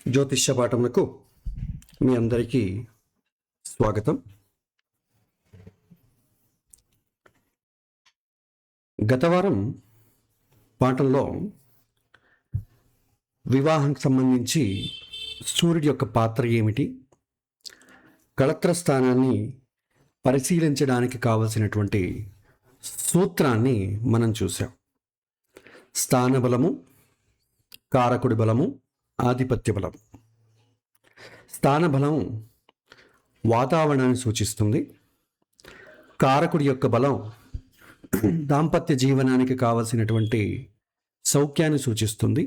జ్యోతిష్య పాఠములకు మీ అందరికీ స్వాగతం. గత వారం పాఠంలో వివాహానికి సంబంధించి సూర్యుడి యొక్క పాత్ర ఏమిటి, కళత్ర స్థానాన్ని పరిశీలించడానికి కావలసినటువంటి సూత్రాన్ని మనం చూసాం. స్థాన బలము, కారకుడి బలము, ఆధిపత్య బలం. స్థాన బలం వాతావరణాన్ని సూచిస్తుంది. కారకుడి యొక్క బలం దాంపత్య జీవనానికి కావలసినటువంటి సౌఖ్యాన్ని సూచిస్తుంది.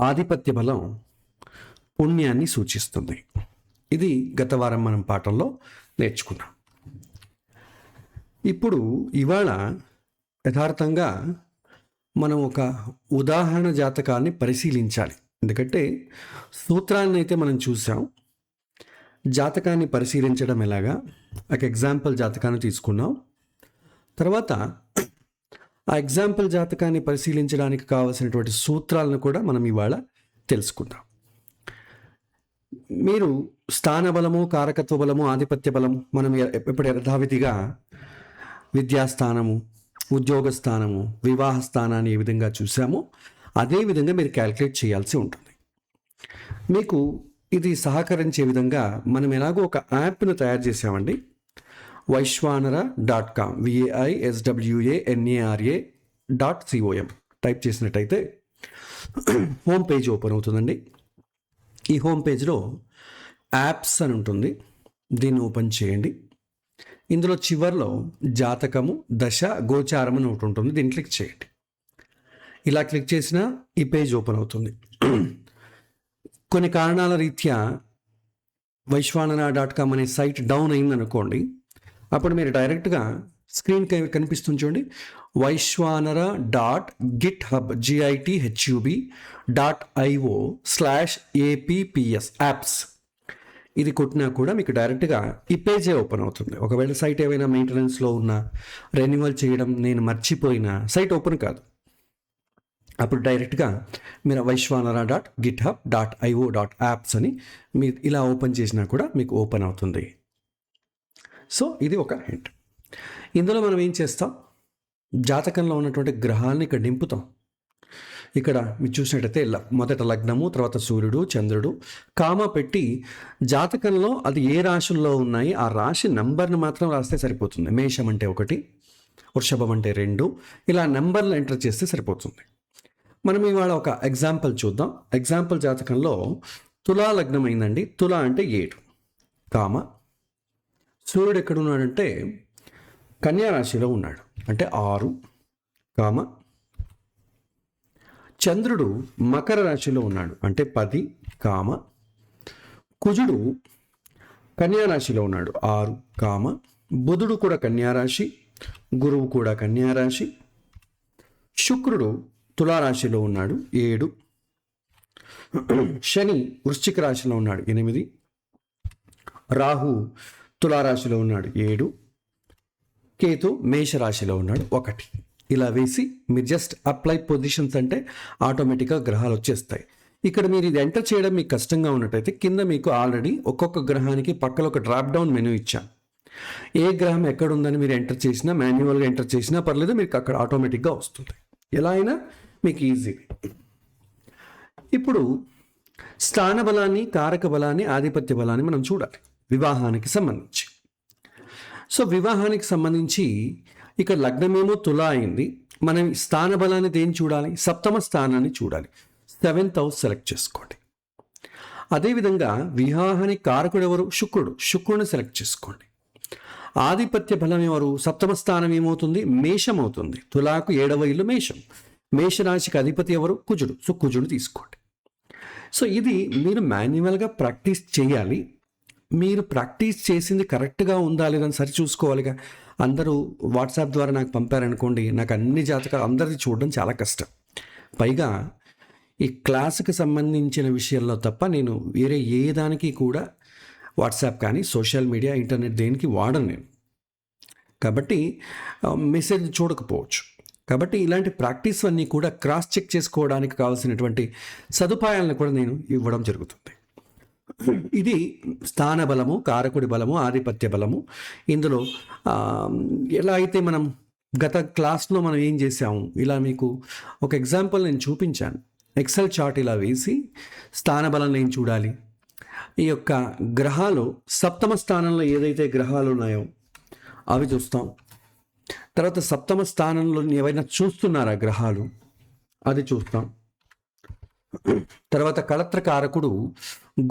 ఆధిపత్య బలం పుణ్యాన్ని సూచిస్తుంది. ఇది గత వారం మనం పాఠంలో నేర్చుకున్నాం. ఇప్పుడు ఇవాళ యథార్థంగా మనం ఒక ఉదాహరణ జాతకాన్ని పరిశీలించాలి. ఎందుకంటే సూత్రాన్ని అయితే మనం చూసాం, జాతకాన్ని పరిశీలించడం ఎలాగా, ఒక ఎగ్జాంపుల్ జాతకాన్ని తీసుకున్నాం. తర్వాత ఆ ఎగ్జాంపుల్ జాతకాన్ని పరిశీలించడానికి కావాల్సినటువంటి సూత్రాలను కూడా మనం ఇవాళ తెలుసుకుందాం. మీరు స్థాన బలము, కారకత్వ బలము, ఆధిపత్య బలం మనం ఎప్పుడు యథావిధిగా విద్యాస్థానము, ఉద్యోగ స్థానము, వివాహ స్థానాన్ని ఏ విధంగా చూసామో అదేవిధంగా మీరు క్యాల్కులేట్ చేయాల్సి ఉంటుంది. మీకు ఇది సహకరించే విధంగా మనం ఎలాగో ఒక యాప్ను తయారు చేసామండి. Vaishwanara.com VAISWANARA.com టైప్ చేసినట్టయితే హోమ్ పేజ్ ఓపెన్ అవుతుందండి. ఈ హోమ్ పేజ్లో యాప్స్ అని ఉంటుంది, దీన్ని ఓపెన్ చేయండి. ఇందులో చివర్లో జాతకము, దశ, గోచారం అని ఒకటి ఉంటుంది, దీన్ని క్లిక్ చేయండి. ఇలా క్లిక్ చేసినా ఈ పేజ్ ఓపెన్ అవుతుంది. కొన్ని కారణాల రీత్యా Vaishwanara.com అనే సైట్ డౌన్ అయిందనుకోండి, అప్పుడు మీరు డైరెక్ట్గా స్క్రీన్ కనిపిస్తుంది చూడండి, vaishwanara.github.io/apps యాప్స్ ఇది కొట్టినా కూడా మీకు డైరెక్ట్గా ఈ పేజే ఓపెన్ అవుతుంది. ఒకవేళ సైట్ ఏమైనా మెయింటెనెన్స్లో ఉన్నా, రెన్యువల్ చేయడం నేను మర్చిపోయినా సైట్ ఓపెన్ కాదు. అప్పుడు డైరెక్ట్గా మీరు vaishwanara.github.io/apps అని మీరు ఇలా ఓపెన్ చేసినా కూడా మీకు ఓపెన్ అవుతుంది. సో ఇది ఒక హింట్. ఇందులో మనం ఏం చేస్తాం, జాతకంలో ఉన్నటువంటి గ్రహాలను ఇక్కడ నింపుతాం. ఇక్కడ మీరు చూసినట్టయితే మొదట లగ్నము, తర్వాత సూర్యుడు, చంద్రుడు, కామ పెట్టి జాతకంలో అది ఏ రాశుల్లో ఉన్నాయి ఆ రాశి నంబర్ని మాత్రం రాస్తే సరిపోతుంది. మేషం అంటే 1, వృషభం అంటే 2, ఇలా నెంబర్లు ఎంటర్ చేస్తే సరిపోతుంది. మనం ఇవాళ ఒక ఎగ్జాంపుల్ చూద్దాం. ఎగ్జాంపుల్ జాతకంలో తులా లగ్నం అయిందండి. తులా అంటే 7, కామ. సూర్యుడు ఎక్కడున్నాడంటే కన్యా రాశిలో ఉన్నాడు, అంటే 6, కామ. చంద్రుడు మకర రాశిలో ఉన్నాడు, అంటే 10, కామ. కుజుడు కన్యా రాశిలో ఉన్నాడు, 6, కామ. బుధుడు కూడా కన్యా రాశి, గురువు కూడా కన్యా రాశి. శుక్రుడు తులారాశిలో ఉన్నాడు, 7. శని వృశ్చిక రాశిలో ఉన్నాడు, 8. రాహు తులారాశిలో ఉన్నాడు, 7. కేతు మేషరాశిలో ఉన్నాడు, 1. ఇలా వేసి మీరు జస్ట్ అప్లై పొజిషన్స్ అంటే ఆటోమేటిక్గా గ్రహాలు వచ్చేస్తాయి. ఇక్కడ మీరు ఇది ఎంటర్ చేయడం మీకు కష్టంగా ఉన్నట్టయితే కింద మీకు ఆల్రెడీ ఒక్కొక్క గ్రహానికి పక్కన ఒక డ్రాప్ డౌన్ మెనూ ఇచ్చాను. ఏ గ్రహం ఎక్కడుందని మీరు ఎంటర్ చేసినా, మాన్యువల్గా ఎంటర్ చేసినా పర్లేదు, మీకు అక్కడ ఆటోమేటిక్గా వస్తుంది. ఎలా అయినా మీకు ఈజీ. ఇప్పుడు స్థాన బలాన్ని, కారక బలాన్ని, ఆధిపత్య బలాన్ని మనం చూడాలి వివాహానికి సంబంధించి. సో వివాహానికి సంబంధించి ఇక్కడ లగ్నమేమో తులా అయింది. మనం స్థాన బలాన్ని దేని చూడాలి, సప్తమ స్థానాన్ని చూడాలి. 7th హౌస్ సెలెక్ట్ చేసుకోండి. అదేవిధంగా వివాహానికి కారకుడు ఎవరు, శుక్రుడు, శుక్రుడిని సెలెక్ట్ చేసుకోండి. ఆధిపత్య బలం ఎవరు, సప్తమ స్థానం ఏమవుతుంది, మేషం అవుతుంది. తులాకు 7వ ఇల్లు మేషం. మేషరాశికి అధిపతి ఎవరు, కుజుడు. సో కుజుడు తీసుకోండి. సో ఇది మీరు మాన్యువల్గా ప్రాక్టీస్ చేయాలి. మీరు ప్రాక్టీస్ చేసింది కరెక్ట్గా ఉందా లేదని సరి చూసుకోవాలిగా. అందరూ వాట్సాప్ ద్వారా నాకు పంపారనుకోండి, నాకు అన్ని జాతకాలు అందరిది చూడడం చాలా కష్టం. పైగా ఈ క్లాసుకి సంబంధించిన విషయంలో తప్ప నేను వేరే ఏ దానికి కూడా వాట్సాప్ కానీ సోషల్ మీడియా, ఇంటర్నెట్ దేనికి వాడను నేను. కాబట్టి మెసేజ్ చూడకపోవచ్చు. కాబట్టి ఇలాంటి ప్రాక్టీస్ అన్నీ కూడా క్రాస్ చెక్ చేసుకోవడానికి కావాల్సినటువంటి సదుపాయాలను కూడా నేను ఇవ్వడం జరుగుతుంది. ఇది స్థాన బలము, కారకుడి బలము, ఆధిపత్య బలము. ఇందులో ఎలా అయితే మనం గత క్లాస్లో మనం ఏం చేసాము, ఇలా మీకు ఒక ఎగ్జాంపుల్ నేను చూపించాను. ఎక్సెల్ చార్ట్ ఇలా వేసి స్థాన బలం నేను చూడాలి. ఈ యొక్క గ్రహాలు సప్తమ స్థానంలో ఏదైతే గ్రహాలు ఉన్నాయో అవి చూస్తాం. తర్వాత సప్తమ స్థానంలో ఏవైనా చూస్తున్నారా గ్రహాలు, అది చూస్తాం. తర్వాత కళత్ర కారకుడు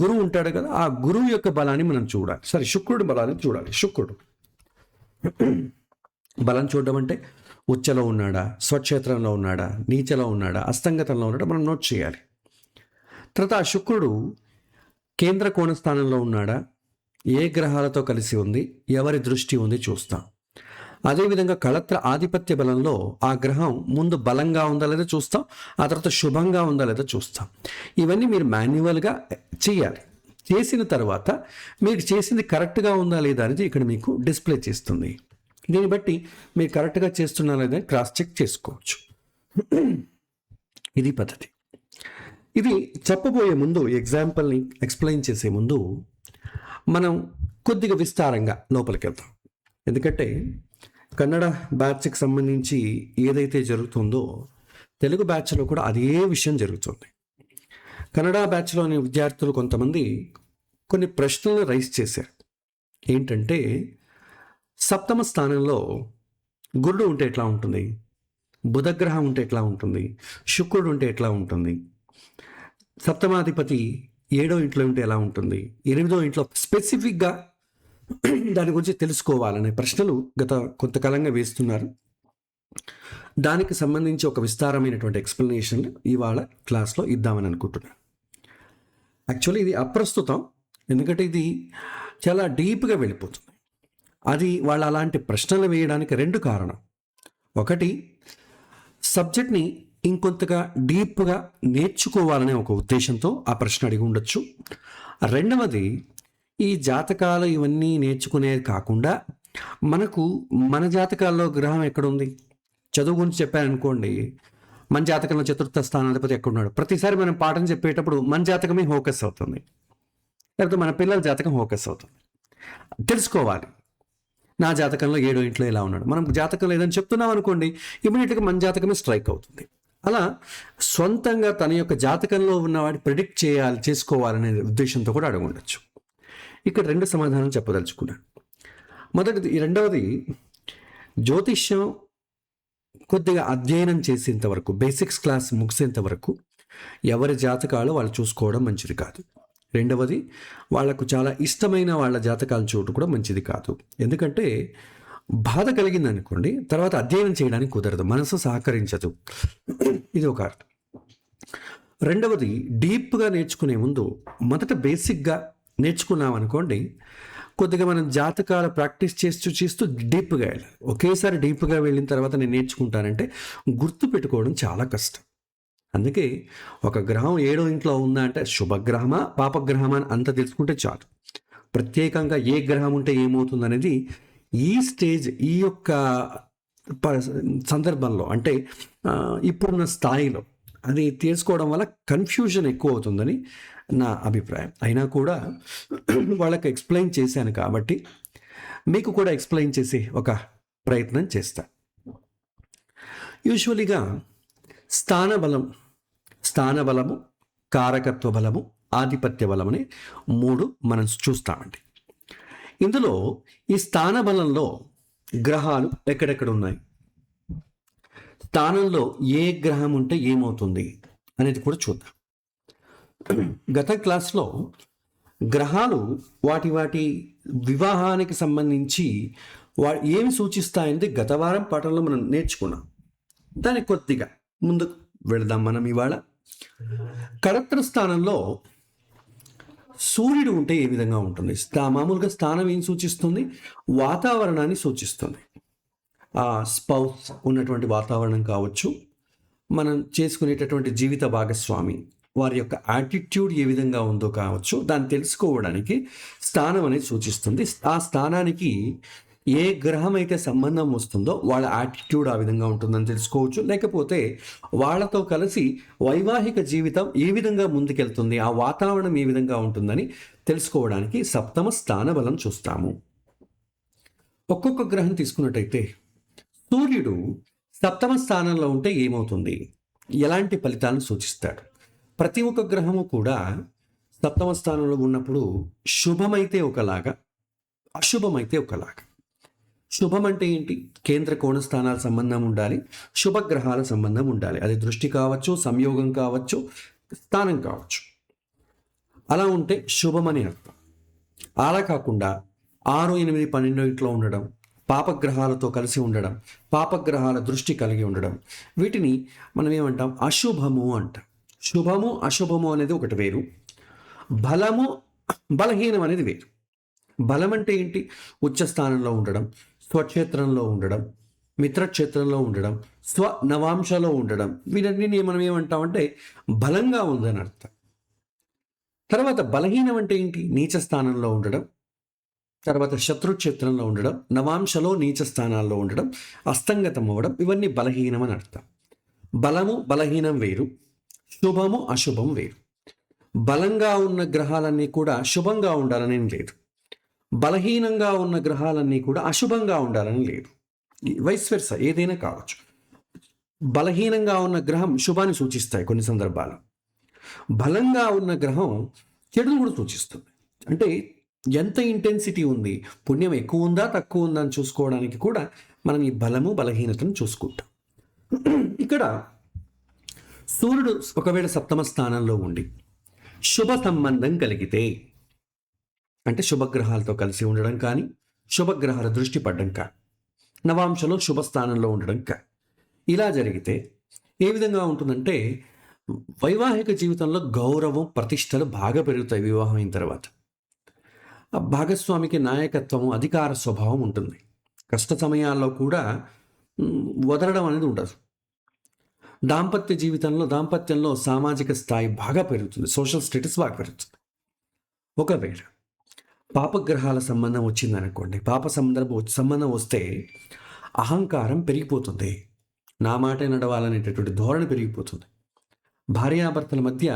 గురువు ఉంటాడు కదా, ఆ గురువు యొక్క బలాన్ని మనం చూడాలి. సరే, శుక్రుడి బలాన్ని చూడాలి. శుక్రుడు బలం చూడడం అంటే ఉచ్చలో ఉన్నాడా, స్వక్షేత్రంలో ఉన్నాడా, నీచలో ఉన్నాడా, అస్తంగతంలో ఉన్నాడా మనం నోట్ చేయాలి. తర్వాత ఆ శుక్రుడు కేంద్ర కోణ స్థానంలో ఉన్నాడా, ఏ గ్రహాలతో కలిసి ఉంది, ఎవరి దృష్టి ఉంది చూస్తాం. అదేవిధంగా కళత్ర ఆధిపత్య బలంలో ఆ గ్రహం ముందు బలంగా ఉందా లేదా చూస్తాం, ఆ తర్వాత శుభంగా ఉందా లేదా చూస్తాం. ఇవన్నీ మీరు మాన్యువల్గా చేయాలి. చేసిన తర్వాత మీరు చేసింది కరెక్ట్గా ఉందా లేదా అనేది ఇక్కడ మీకు డిస్ప్లే చేస్తుంది. దీన్ని బట్టి మీరు కరెక్ట్గా చేస్తున్నారా లేదా క్రాస్ చెక్ చేసుకోవచ్చు. ఇది పద్ధతి. ఇది చెప్పబోయే ముందు, ఎగ్జాంపుల్ని ఎక్స్ప్లెయిన్ చేసే ముందు మనం కొద్దిగా విస్తారంగా లోపలికి వెళ్తాం. ఎందుకంటే కన్నడ బ్యాచ్కి సంబంధించి ఏదైతే జరుగుతుందో తెలుగు బ్యాచ్లో కూడా అదే విషయం జరుగుతుంది. కన్నడ బ్యాచ్లోని విద్యార్థులు కొంతమంది కొన్ని ప్రశ్నలు రైజ్ చేశారు. ఏంటంటే, సప్తమ స్థానంలో గురుడు ఉంటే ఎట్లా ఉంటుంది, బుధగ్రహం ఉంటే ఎట్లా ఉంటుంది, శుక్రుడు ఉంటే ఎట్లా ఉంటుంది, సప్తమాధిపతి 7వ ఇంట్లో ఉంటే ఎలా ఉంటుంది, 8వ ఇంట్లో స్పెసిఫిక్గా దాని గురించి తెలుసుకోవాలనే ప్రశ్నలు గత కొంతకాలంగా వేస్తున్నారు. దానికి సంబంధించి ఒక విస్తారమైనటువంటి ఎక్స్ప్లెనేషన్ ఇవాళ క్లాస్లో ఇద్దామని అనుకుంటున్నాను. యాక్చువల్లీ ఇది అప్రస్తుతం, ఎందుకంటే ఇది చాలా డీప్గా వెళ్ళిపోతుంది. అది వాళ్ళు అలాంటి ప్రశ్నలు వేయడానికి 2 కారణం. ఒకటి, సబ్జెక్ట్ని ఇంకొంతగా డీప్గా నేర్చుకోవాలనే ఒక ఉద్దేశంతో ఆ ప్రశ్న అడిగి ఉండొచ్చు. రెండవది, ఈ జాతకాలు ఇవన్నీ నేర్చుకునేది కాకుండా మనకు మన జాతకాల్లో గ్రహం ఎక్కడుంది, చదువు గురించి చెప్పారనుకోండి, మన జాతకంలో చతుర్థ స్థానాధిపతి ఎక్కడున్నాడు, ప్రతిసారి మనం పాఠం చెప్పేటప్పుడు మన జాతకమే ఫోకస్ అవుతుంది, లేకపోతే మన పిల్లల జాతకం ఫోకస్ అవుతుంది. తెలుసుకోవాలి, నా జాతకంలో 7వ ఇంట్లో ఎలా ఉన్నాడు. మనం జాతకం లేదని చెప్తున్నాం అనుకోండి, ఇమీడియట్గా మన జాతకమే స్ట్రైక్ అవుతుంది. అలా సొంతంగా తన యొక్క జాతకంలో ఉన్నవాడి ప్రిడిక్ట్ చేసుకోవాలనే ఉద్దేశంతో కూడా అడిగి ఉండొచ్చు. ఇక్కడ 2 సమాధానాలు చెప్పదలుచుకున్నాను. మొదటిది, రెండవది, జ్యోతిష్యం కొద్దిగా అధ్యయనం చేసేంత వరకు, బేసిక్స్ క్లాస్ ముగిసేంత వరకు ఎవరి జాతకాలు వాళ్ళు చూసుకోవడం మంచిది కాదు. రెండవది, వాళ్లకు చాలా ఇష్టమైన వాళ్ళ జాతకాలు చూడటం కూడా మంచిది కాదు. ఎందుకంటే బాధ కలిగింది అనుకోండి, తర్వాత అధ్యయనం చేయడానికి కుదరదు, మనసు సహకరించదు. ఇది ఒక అర్థం. రెండవది, డీప్గా నేర్చుకునే ముందు మొదట బేసిక్గా నేర్చుకున్నాం అనుకోండి, కొద్దిగా మనం జాతకాల ప్రాక్టీస్ చేస్తూ డీప్గా వెళ్ళాలి. ఒకేసారి డీప్గా వెళ్ళిన తర్వాత నేను నేర్చుకుంటానంటే గుర్తు పెట్టుకోవడం చాలా కష్టం. అందుకే ఒక గ్రహం 7వ ఇంట్లో ఉందా అంటే శుభగ్రహమా పాపగ్రహమా అని అంత తెలుసుకుంటే చాలు. ప్రత్యేకంగా ఏ గ్రహం ఉంటే ఏమవుతుంది అనేది ఈ స్టేజ్, ఈ యొక్క సందర్భంలో, అంటే ఇప్పుడున్న స్థాయిలో అది తెలుసుకోవడం వల్ల కన్ఫ్యూజన్ ఎక్కువ అవుతుందని నా అభిప్రాయం. అయినా కూడా వాళ్ళకి ఎక్స్ప్లెయిన్ చేశాను కాబట్టి మీకు కూడా ఎక్స్ప్లెయిన్ చేసి ఒక ప్రయత్నం చేస్తా. యూజువలీగా స్థాన బలము, కారకత్వ బలము, ఆధిపత్య బలం అని 3 మనం చూస్తామండి. ఇందులో ఈ స్థాన బలంలో గ్రహాలు ఎక్కడెక్కడ ఉన్నాయి, స్థానంలో ఏ గ్రహం ఉంటే ఏమవుతుంది అనేది కూడా చూద్దాం. గత క్లాస్లో గ్రహాలు వాటి వివాహానికి సంబంధించి ఏమి సూచిస్తాయని గత వారం పాఠంలో మనం నేర్చుకున్నాం. దానికి కొద్దిగా ముందుకు వెళదాం మనం. ఇవాళ కళత్ర స్థానంలో సూర్యుడు ఉంటే ఏ విధంగా ఉంటుంది. మామూలుగా స్థానం ఏం సూచిస్తుంది, వాతావరణాన్ని సూచిస్తుంది. స్పౌస్ ఉన్నటువంటి వాతావరణం కావచ్చు, మనం చేసుకునేటటువంటి జీవిత భాగస్వామి వారి యొక్క యాటిట్యూడ్ ఏ విధంగా ఉందో కావచ్చు, దాన్ని తెలుసుకోవడానికి స్థానం అనేది సూచిస్తుంది. ఆ స్థానానికి ఏ గ్రహం అయితే సంబంధం వస్తుందో వాళ్ళ యాటిట్యూడ్ ఆ విధంగా ఉంటుందని తెలుసుకోవచ్చు. లేకపోతే వాళ్ళతో కలిసి వైవాహిక జీవితం ఏ విధంగా ముందుకెళ్తుంది, ఆ వాతావరణం ఏ విధంగా ఉంటుందని తెలుసుకోవడానికి సప్తమ స్థాన బలం చూస్తాము. ఒక్కొక్క గ్రహం తీసుకున్నట్టయితే సూర్యుడు సప్తమ స్థానంలో ఉంటే ఏమవుతుంది, ఎలాంటి ఫలితాలను సూచిస్తాడు? ప్రతి ఒక్క గ్రహము కూడా సప్తమ స్థానంలో ఉన్నప్పుడు శుభమైతే ఒకలాగా, అశుభమైతే ఒకలాగా. శుభం అంటే ఏంటి? కేంద్ర కోణ స్థానాల సంబంధం ఉండాలి, శుభగ్రహాల సంబంధం ఉండాలి. అది దృష్టి కావచ్చు, సంయోగం కావచ్చు, స్థానం కావచ్చు. అలా ఉంటే శుభమని అర్థం. అలా కాకుండా 6, 8, 12 ఇంట్లో ఉండడం, పాపగ్రహాలతో కలిసి ఉండడం, పాపగ్రహాల దృష్టి కలిగి ఉండడం, వీటిని మనం ఏమంటాం? అశుభము అంటాం. శుభము అశుభము అనేది ఒకటి వేరు, బలము బలహీనం అనేది వేరు. బలం అంటే ఏంటి? ఉచ్చ స్థానంలో ఉండడం, స్వక్షేత్రంలో ఉండడం, మిత్రక్షేత్రంలో ఉండడం, నవాంశలో ఉండడం, వీటన్నిటిని మనం ఏమంటామంటే బలంగా ఉందని అర్థం. తర్వాత బలహీనం అంటే ఏంటి? నీచ స్థానంలో ఉండడం, తర్వాత శత్రుక్షేత్రంలో ఉండడం, నవాంశలో నీచ స్థానాల్లో ఉండడం, అస్తంగతం అవ్వడం, ఇవన్నీ బలహీనం అని అర్థం. బలము బలహీనం వేరు, శుభము అశుభం వేరు. బలంగా ఉన్న గ్రహాలన్నీ కూడా శుభంగా ఉండాలని లేదు, బలహీనంగా ఉన్న గ్రహాలన్నీ కూడా అశుభంగా ఉండాలని లేదు. వైస్ వెర్సా ఏదైనా కావచ్చు. బలహీనంగా ఉన్న గ్రహం శుభాన్ని సూచిస్తాయి కొన్ని సందర్భాలు, బలంగా ఉన్న గ్రహం చెడును కూడా సూచిస్తుంది. అంటే ఎంత ఇంటెన్సిటీ ఉంది, పుణ్యం ఎక్కువ ఉందా తక్కువ ఉందా అని చూసుకోవడానికి కూడా మనం ఈ బలము బలహీనతను చూసుకుంటాం. ఇక్కడ సూర్యుడు ఒకవేళ సప్తమ స్థానంలో ఉండి శుభ సంబంధం కలిగితే, అంటే శుభగ్రహాలతో కలిసి ఉండడం కానీ, శుభగ్రహాల దృష్టి పడడం కానీ, నవాంశలో శుభ స్థానంలో ఉండడం కానీ, ఇలా జరిగితే ఏ విధంగా ఉంటుందంటే వైవాహిక జీవితంలో గౌరవం ప్రతిష్టలు బాగా పెరుగుతాయి. వివాహం అయిన తర్వాత ఆ భాగస్వామికి నాయకత్వము, అధికార స్వభావం ఉంటుంది. కష్ట సమయాల్లో కూడా వదలడం అనేది ఉండదు. దాంపత్యంలో సామాజిక స్థాయి బాగా పెరుగుతుంది, సోషల్ స్టేటస్ బాగా పెరుగుతుంది. ఒకవేళ పాపగ్రహాల సంబంధం వచ్చిందనుకోండి, సంబంధం వస్తే అహంకారం పెరిగిపోతుంది, నా మాట నడవాలనేటటువంటి ధోరణి పెరిగిపోతుంది. భార్యాభర్తల మధ్య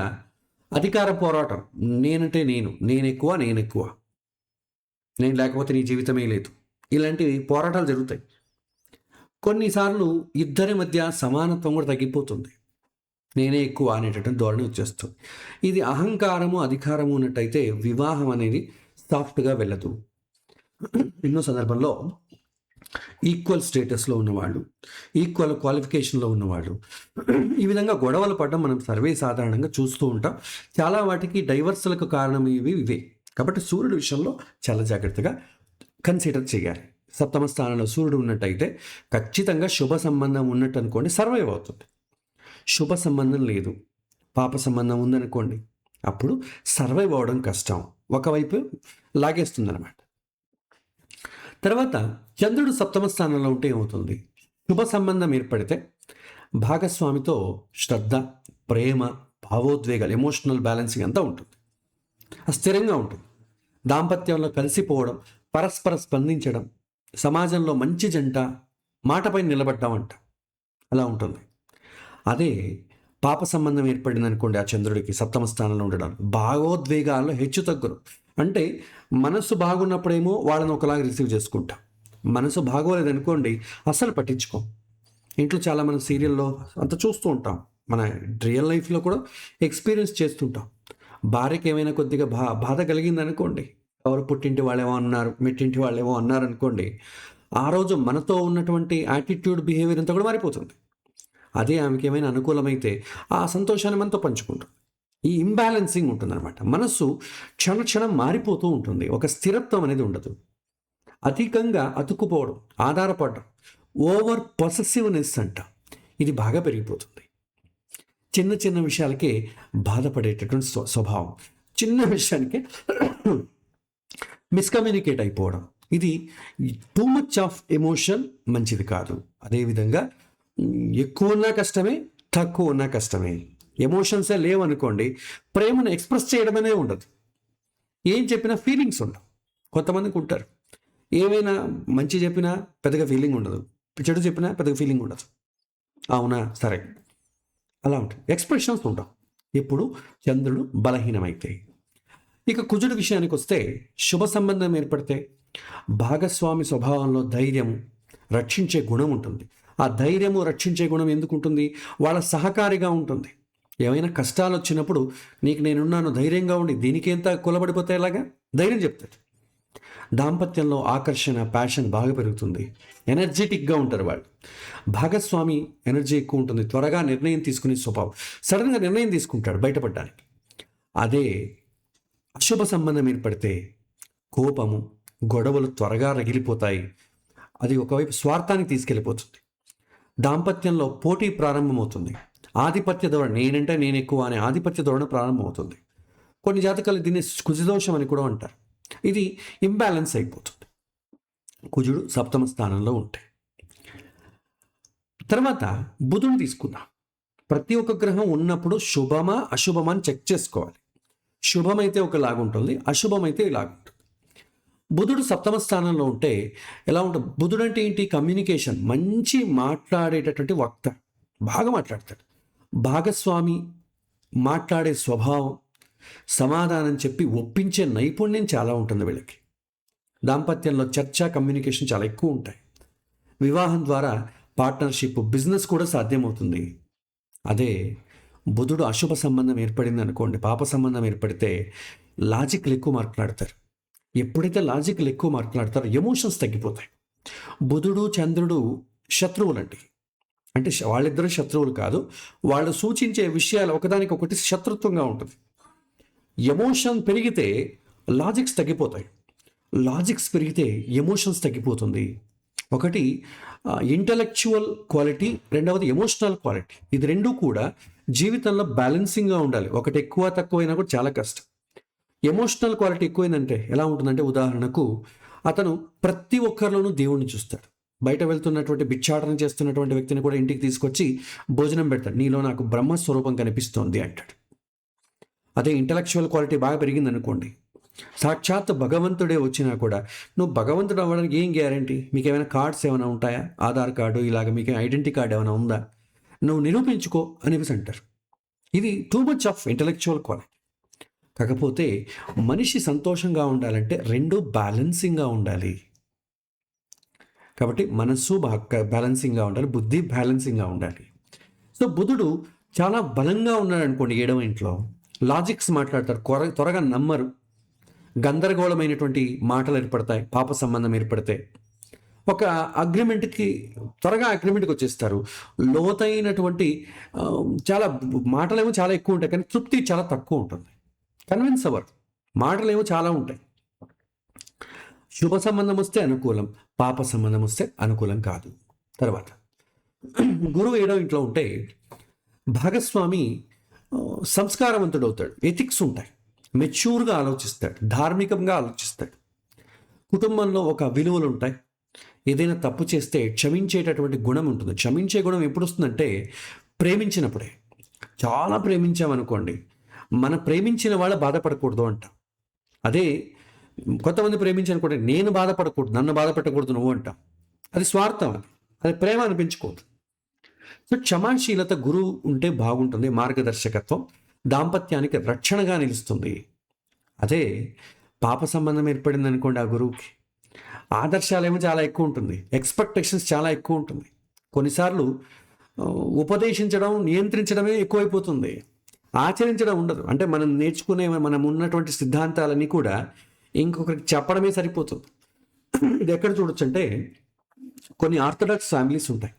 అధికార పోరాటం, నేనంటే నేను ఎక్కువ, నేను లేకపోతే నీ జీవితమే లేదు, ఇలాంటివి పోరాటాలు జరుగుతాయి. కొన్నిసార్లు ఇద్దరి మధ్య సమానత్వం కూడా తగ్గిపోతుంది, నేనే ఎక్కువ అనేటటువంటి ధోరణి వచ్చేస్తుంది. ఇది అహంకారము అధికారము ఉన్నట్టయితే వివాహం అనేది సాఫ్ట్గా వెళ్ళదు. ఎన్నో సందర్భంలో ఈక్వల్ స్టేటస్లో ఉన్నవాళ్ళు, ఈక్వల్ క్వాలిఫికేషన్లో ఉన్నవాళ్ళు ఈ విధంగా గొడవలు పడడం మనం సాధారణంగా చూస్తూ ఉంటాం. చాలా వాటికి డైవర్సులకు కారణం ఇవే. కాబట్టి సూర్యుడి విషయంలో చాలా జాగ్రత్తగా కన్సిడర్ చేయాలి. సప్తమ స్థానంలో సూర్యుడు ఉన్నట్టయితే ఖచ్చితంగా శుభ సంబంధం ఉన్నట్టు అనుకోండి, సర్వైవ్ అవుతుంది. శుభ సంబంధం లేదు, పాప సంబంధం ఉందనుకోండి, అప్పుడు సర్వైవ్ అవ్వడం కష్టం, ఒకవైపు లాగేస్తుంది అనమాట. తర్వాత చంద్రుడు సప్తమ స్థానంలో ఉంటే ఏమవుతుంది? శుభ సంబంధం ఏర్పడితే భాగస్వామితో శ్రద్ధ, ప్రేమ, భావోద్వేగాలు, ఎమోషనల్ బ్యాలెన్సింగ్ అంతా ఉంటుంది, స్థిరంగా ఉంటుంది. దాంపత్యంలో కలిసిపోవడం, పరస్పర స్పందించడం, సమాజంలో మంచి జంట, మాటపై నిలబడ్డామంట, అలా ఉంటుంది. అదే పాప సంబంధం ఏర్పడింది అనుకోండి, ఆ చంద్రుడికి సప్తమ స్థానంలో ఉండడం, భావోద్వేగాల్లో హెచ్చు తగ్గురు. అంటే మనసు బాగున్నప్పుడేమో వాళ్ళని ఒకలాగా రిసీవ్ చేసుకుంటాం, మనసు బాగోలేదనుకోండి అసలు పట్టించుకోం. ఇంట్లో చాలా మనం సీరియల్లో అంత చూస్తూ ఉంటాం, మన రియల్ లైఫ్లో కూడా ఎక్స్పీరియన్స్ చేస్తుంటాం. భార్యకి ఏమైనా కొద్దిగా బాధ కలిగింది అనుకోండి, ఎవరు పుట్టింటి వాళ్ళేమో అన్నారు, మెట్టింటి వాళ్ళేమో అన్నారు అనుకోండి, ఆ రోజు మనతో ఉన్నటువంటి యాటిట్యూడ్, బిహేవియర్ అంతా కూడా మారిపోతుంది. అదే ఆమెకి ఏమైనా అనుకూలమైతే ఆ సంతోషాన్ని మనతో పంచుకుంటాం. ఈ ఇంబ్యాలెన్సింగ్ ఉంటుందన్నమాట. మనస్సు క్షణక్షణం మారిపోతూ ఉంటుంది, ఒక స్థిరత్వం అనేది ఉండదు. అధికంగా అతుక్కుపోవడం, ఆధారపడడం, ఓవర్ పొసెసివ్నెస్ అంట, ఇది బాగా పెరిగిపోతుంది. చిన్న చిన్న విషయాలకే బాధపడేటటువంటి స్వభావం, చిన్న విషయానికే మిస్కమ్యూనికేట్ అయిపోవడం, ఇది టూ మచ్ ఆఫ్ ఎమోషన్ మంచిది కాదు. అదేవిధంగా ఎక్కువ ఉన్నా కష్టమే, తక్కువ ఉన్నా కష్టమే. ఎమోషన్సే లేవనుకోండి, ప్రేమను ఎక్స్ప్రెస్ చేయడమనే ఉండదు, ఏం చెప్పినా ఫీలింగ్స్ ఉండవు. కొంతమందికి ఉంటారు, ఏమైనా మంచి చెప్పినా పెద్దగా ఫీలింగ్ ఉండదు, చెడు చెప్పినా పెద్దగా ఫీలింగ్ ఉండదు. అవునా, సరే, అలా ఉంటుంది. ఎక్స్ప్రెషన్స్ ఉండవు ఎప్పుడు చంద్రుడు బలహీనమైతే. ఇక కుజుడు విషయానికి వస్తే శుభ సంబంధం ఏర్పడితే భాగస్వామి స్వభావంలో ధైర్యం, రక్షించే గుణం ఉంటుంది. ఆ ధైర్యము రక్షించే గుణం ఎందుకు ఉంటుంది? వాళ్ళ సహకారిగా ఉంటుంది. ఏమైనా కష్టాలు వచ్చినప్పుడు నీకు నేనున్నాను, ధైర్యంగా ఉండి, దీనికి ఎంత కులబడిపోతే ఎలాగా ధైర్యం చెప్తాడు. దాంపత్యంలో ఆకర్షణ, ప్యాషన్ బాగా పెరుగుతుంది. ఎనర్జెటిక్గా ఉంటారు వాళ్ళు. భాగస్వామి ఎనర్జీ ఎక్కువ ఉంటుంది, త్వరగా నిర్ణయం తీసుకునే స్వభావం, సడన్గా నిర్ణయం తీసుకుంటాడు బయటపడడానికి. అదే అశుభ సంబంధం ఏర్పడితే కోపము, గొడవలు త్వరగా రగిలిపోతాయి. అది ఒకవైపు స్వార్థానికి తీసుకెళ్ళిపోతుంది. దాంపత్యంలో పోటీ ప్రారంభమవుతుంది. ఆధిపత్య ధోరణి, నేనంటే నేను ఎక్కువ అనే ఆధిపత్య ధోరణి ప్రారంభమవుతుంది. కొన్ని జాతకాలు దీన్ని కుజదోషం అని కూడా అంటారు. ఇది ఇంబ్యాలెన్స్ అయిపోతుంది కుజుడు సప్తమ స్థానంలో ఉంటే. తర్వాత బుధుని తీసుకుందాం. ప్రతి ఒక్క గ్రహం ఉన్నప్పుడు శుభమా అశుభమా అని చెక్ చేసుకోవాలి. శుభమైతే ఒకలాగుంటుంది, అశుభమైతే ఇలాగుంటుంది. బుధుడు సప్తమ స్థానంలో ఉంటే ఎలా ఉంటుంది? బుధుడు అంటే ఏంటి? కమ్యూనికేషన్, మంచి మాట్లాడేటటువంటి వక్త, బాగా మాట్లాడతాడు. భాగస్వామి మాట్లాడే స్వభావం, సమాధానం చెప్పి ఒప్పించే నైపుణ్యం చాలా ఉంటుంది వీళ్ళకి. దాంపత్యంలో చర్చ, కమ్యూనికేషన్ చాలా ఎక్కువ ఉంటాయి. వివాహం ద్వారా పార్ట్నర్షిప్, బిజినెస్ కూడా సాధ్యమవుతుంది. అదే బుధుడు అశుభ సంబంధం ఏర్పడింది అనుకోండి, పాప సంబంధం ఏర్పడితే లాజిక్లు ఎక్కువ మాట్లాడతారు. ఎప్పుడైతే లాజిక్లు ఎక్కువ మాట్లాడతారో ఎమోషన్స్ తగ్గిపోతాయి. బుధుడు చంద్రుడు శత్రువులండి. అంటే వాళ్ళిద్దరూ శత్రువులు కాదు, వాళ్ళు సూచించే విషయాలు ఒకదానికొకటి శత్రుత్వంగా ఉంటుంది. ఎమోషన్ పెరిగితే లాజిక్స్ తగ్గిపోతాయి, లాజిక్స్ పెరిగితే ఎమోషన్స్ తగ్గిపోతుంది. ఒకటి ఇంటలెక్చువల్ క్వాలిటీ, రెండవది ఎమోషనల్ క్వాలిటీ. ఇది రెండూ కూడా జీవితంలో బ్యాలెన్సింగ్గా ఉండాలి. ఒకటి ఎక్కువ తక్కువైనా కూడా చాలా కష్టం. ఎమోషనల్ క్వాలిటీ ఎక్కువైందంటే ఎలా ఉంటుందంటే, ఉదాహరణకు అతను ప్రతి ఒక్కరిలోనూ దేవుణ్ణి చూస్తాడు. బయట వెళ్తున్నటువంటి భిక్షాటన చేస్తున్నటువంటి వ్యక్తిని కూడా ఇంటికి తీసుకొచ్చి భోజనం పెడతాడు. నీలో నాకు బ్రహ్మస్వరూపం కనిపిస్తోంది అంటాడు. అదే ఇంటలెక్చువల్ క్వాలిటీ బాగా పెరిగింది అనుకోండి, సాక్షాత్ భగవంతుడే వచ్చినా కూడా నువ్వు భగవంతుడు అవ్వడానికి ఏం గ్యారంటీ? మీకు ఏమైనా కార్డ్స్ ఏమైనా ఉంటాయా? ఆధార్ కార్డు ఇలాగ మీకు ఐడెంటిటీ కార్డు ఏమైనా ఉందా? నువ్వు నిరూపించుకో అనేసి అంటారు. ఇది too much of intellectual quality. కాకపోతే మనిషి సంతోషంగా ఉండాలంటే రెండు బ్యాలెన్సింగ్గా ఉండాలి. కాబట్టి మనస్సు బ్యాలెన్సింగ్గా ఉండాలి, బుద్ధి బ్యాలెన్సింగ్గా ఉండాలి. సో బుధుడు చాలా బలంగా ఉన్నాడు అనుకోండి, 7వ ఇంట్లో లాజిక్స్ మాట్లాడతారు, త్వరగా నమ్మరు, గందరగోళమైనటువంటి మాటలు ఏర్పడతాయి. పాప సంబంధం ఏర్పడితే ఒక త్వరగా అగ్రిమెంట్కి వచ్చేస్తారు. లోతైనటువంటి చాలా మాటలేమో చాలా ఎక్కువ ఉంటాయి, కానీ తృప్తి చాలా తక్కువ ఉంటుంది. కన్విన్స్ అవ్వరు, మాటలేమో చాలా ఉంటాయి. శుభ సంబంధం వస్తే అనుకూలం, పాప సంబంధం వస్తే అనుకూలం కాదు. తర్వాత గురువు 7వ ఇంట్లో ఉంటే భాగస్వామి సంస్కారవంతుడు అవుతాడు, ఎథిక్స్ ఉంటాయి, మెచ్యూర్గా ఆలోచిస్తాడు, ధార్మికంగా ఆలోచిస్తాడు. కుటుంబంలో ఒక విలువలు ఉంటాయి. ఏదైనా తప్పు చేస్తే క్షమించేటటువంటి గుణం ఉంటుంది. క్షమించే గుణం ఎప్పుడు వస్తుందంటే ప్రేమించినప్పుడే. చాలా ప్రేమించామనుకోండి, మన ప్రేమించిన వాళ్ళు బాధపడకూడదు అంట. అదే కొంతమంది ప్రేమించనుకోండి, నేను బాధపడకూడదు, నన్ను బాధపెట్టకూడదు నువ్వు అంట. అది స్వార్థం, అది ప్రేమ అనిపించుకోదు. సో క్షమాశీలత గురువు ఉంటే బాగుంటుంది. మార్గదర్శకత్వం దాంపత్యానికి రక్షణగా నిలుస్తుంది. అదే పాప సంబంధం ఏర్పడింది అనుకోండి, ఆ గురువుకి ఆదర్శాలేమో చాలా ఎక్కువ ఉంటుంది, ఎక్స్పెక్టేషన్స్ చాలా ఎక్కువ ఉంటుంది. కొన్నిసార్లు ఉపదేశించడం, నియంత్రించడమే ఎక్కువైపోతుంది, ఆచరించడం ఉండదు. అంటే మనం నేర్చుకునే, మనం ఉన్నటువంటి సిద్ధాంతాలన్నీ కూడా ఇంకొకరికి చెప్పడమే సరిపోతుంది. ఇది ఎక్కడ చూడొచ్చు అంటే, కొన్ని ఆర్థడాక్స్ ఫ్యామిలీస్ ఉంటాయి.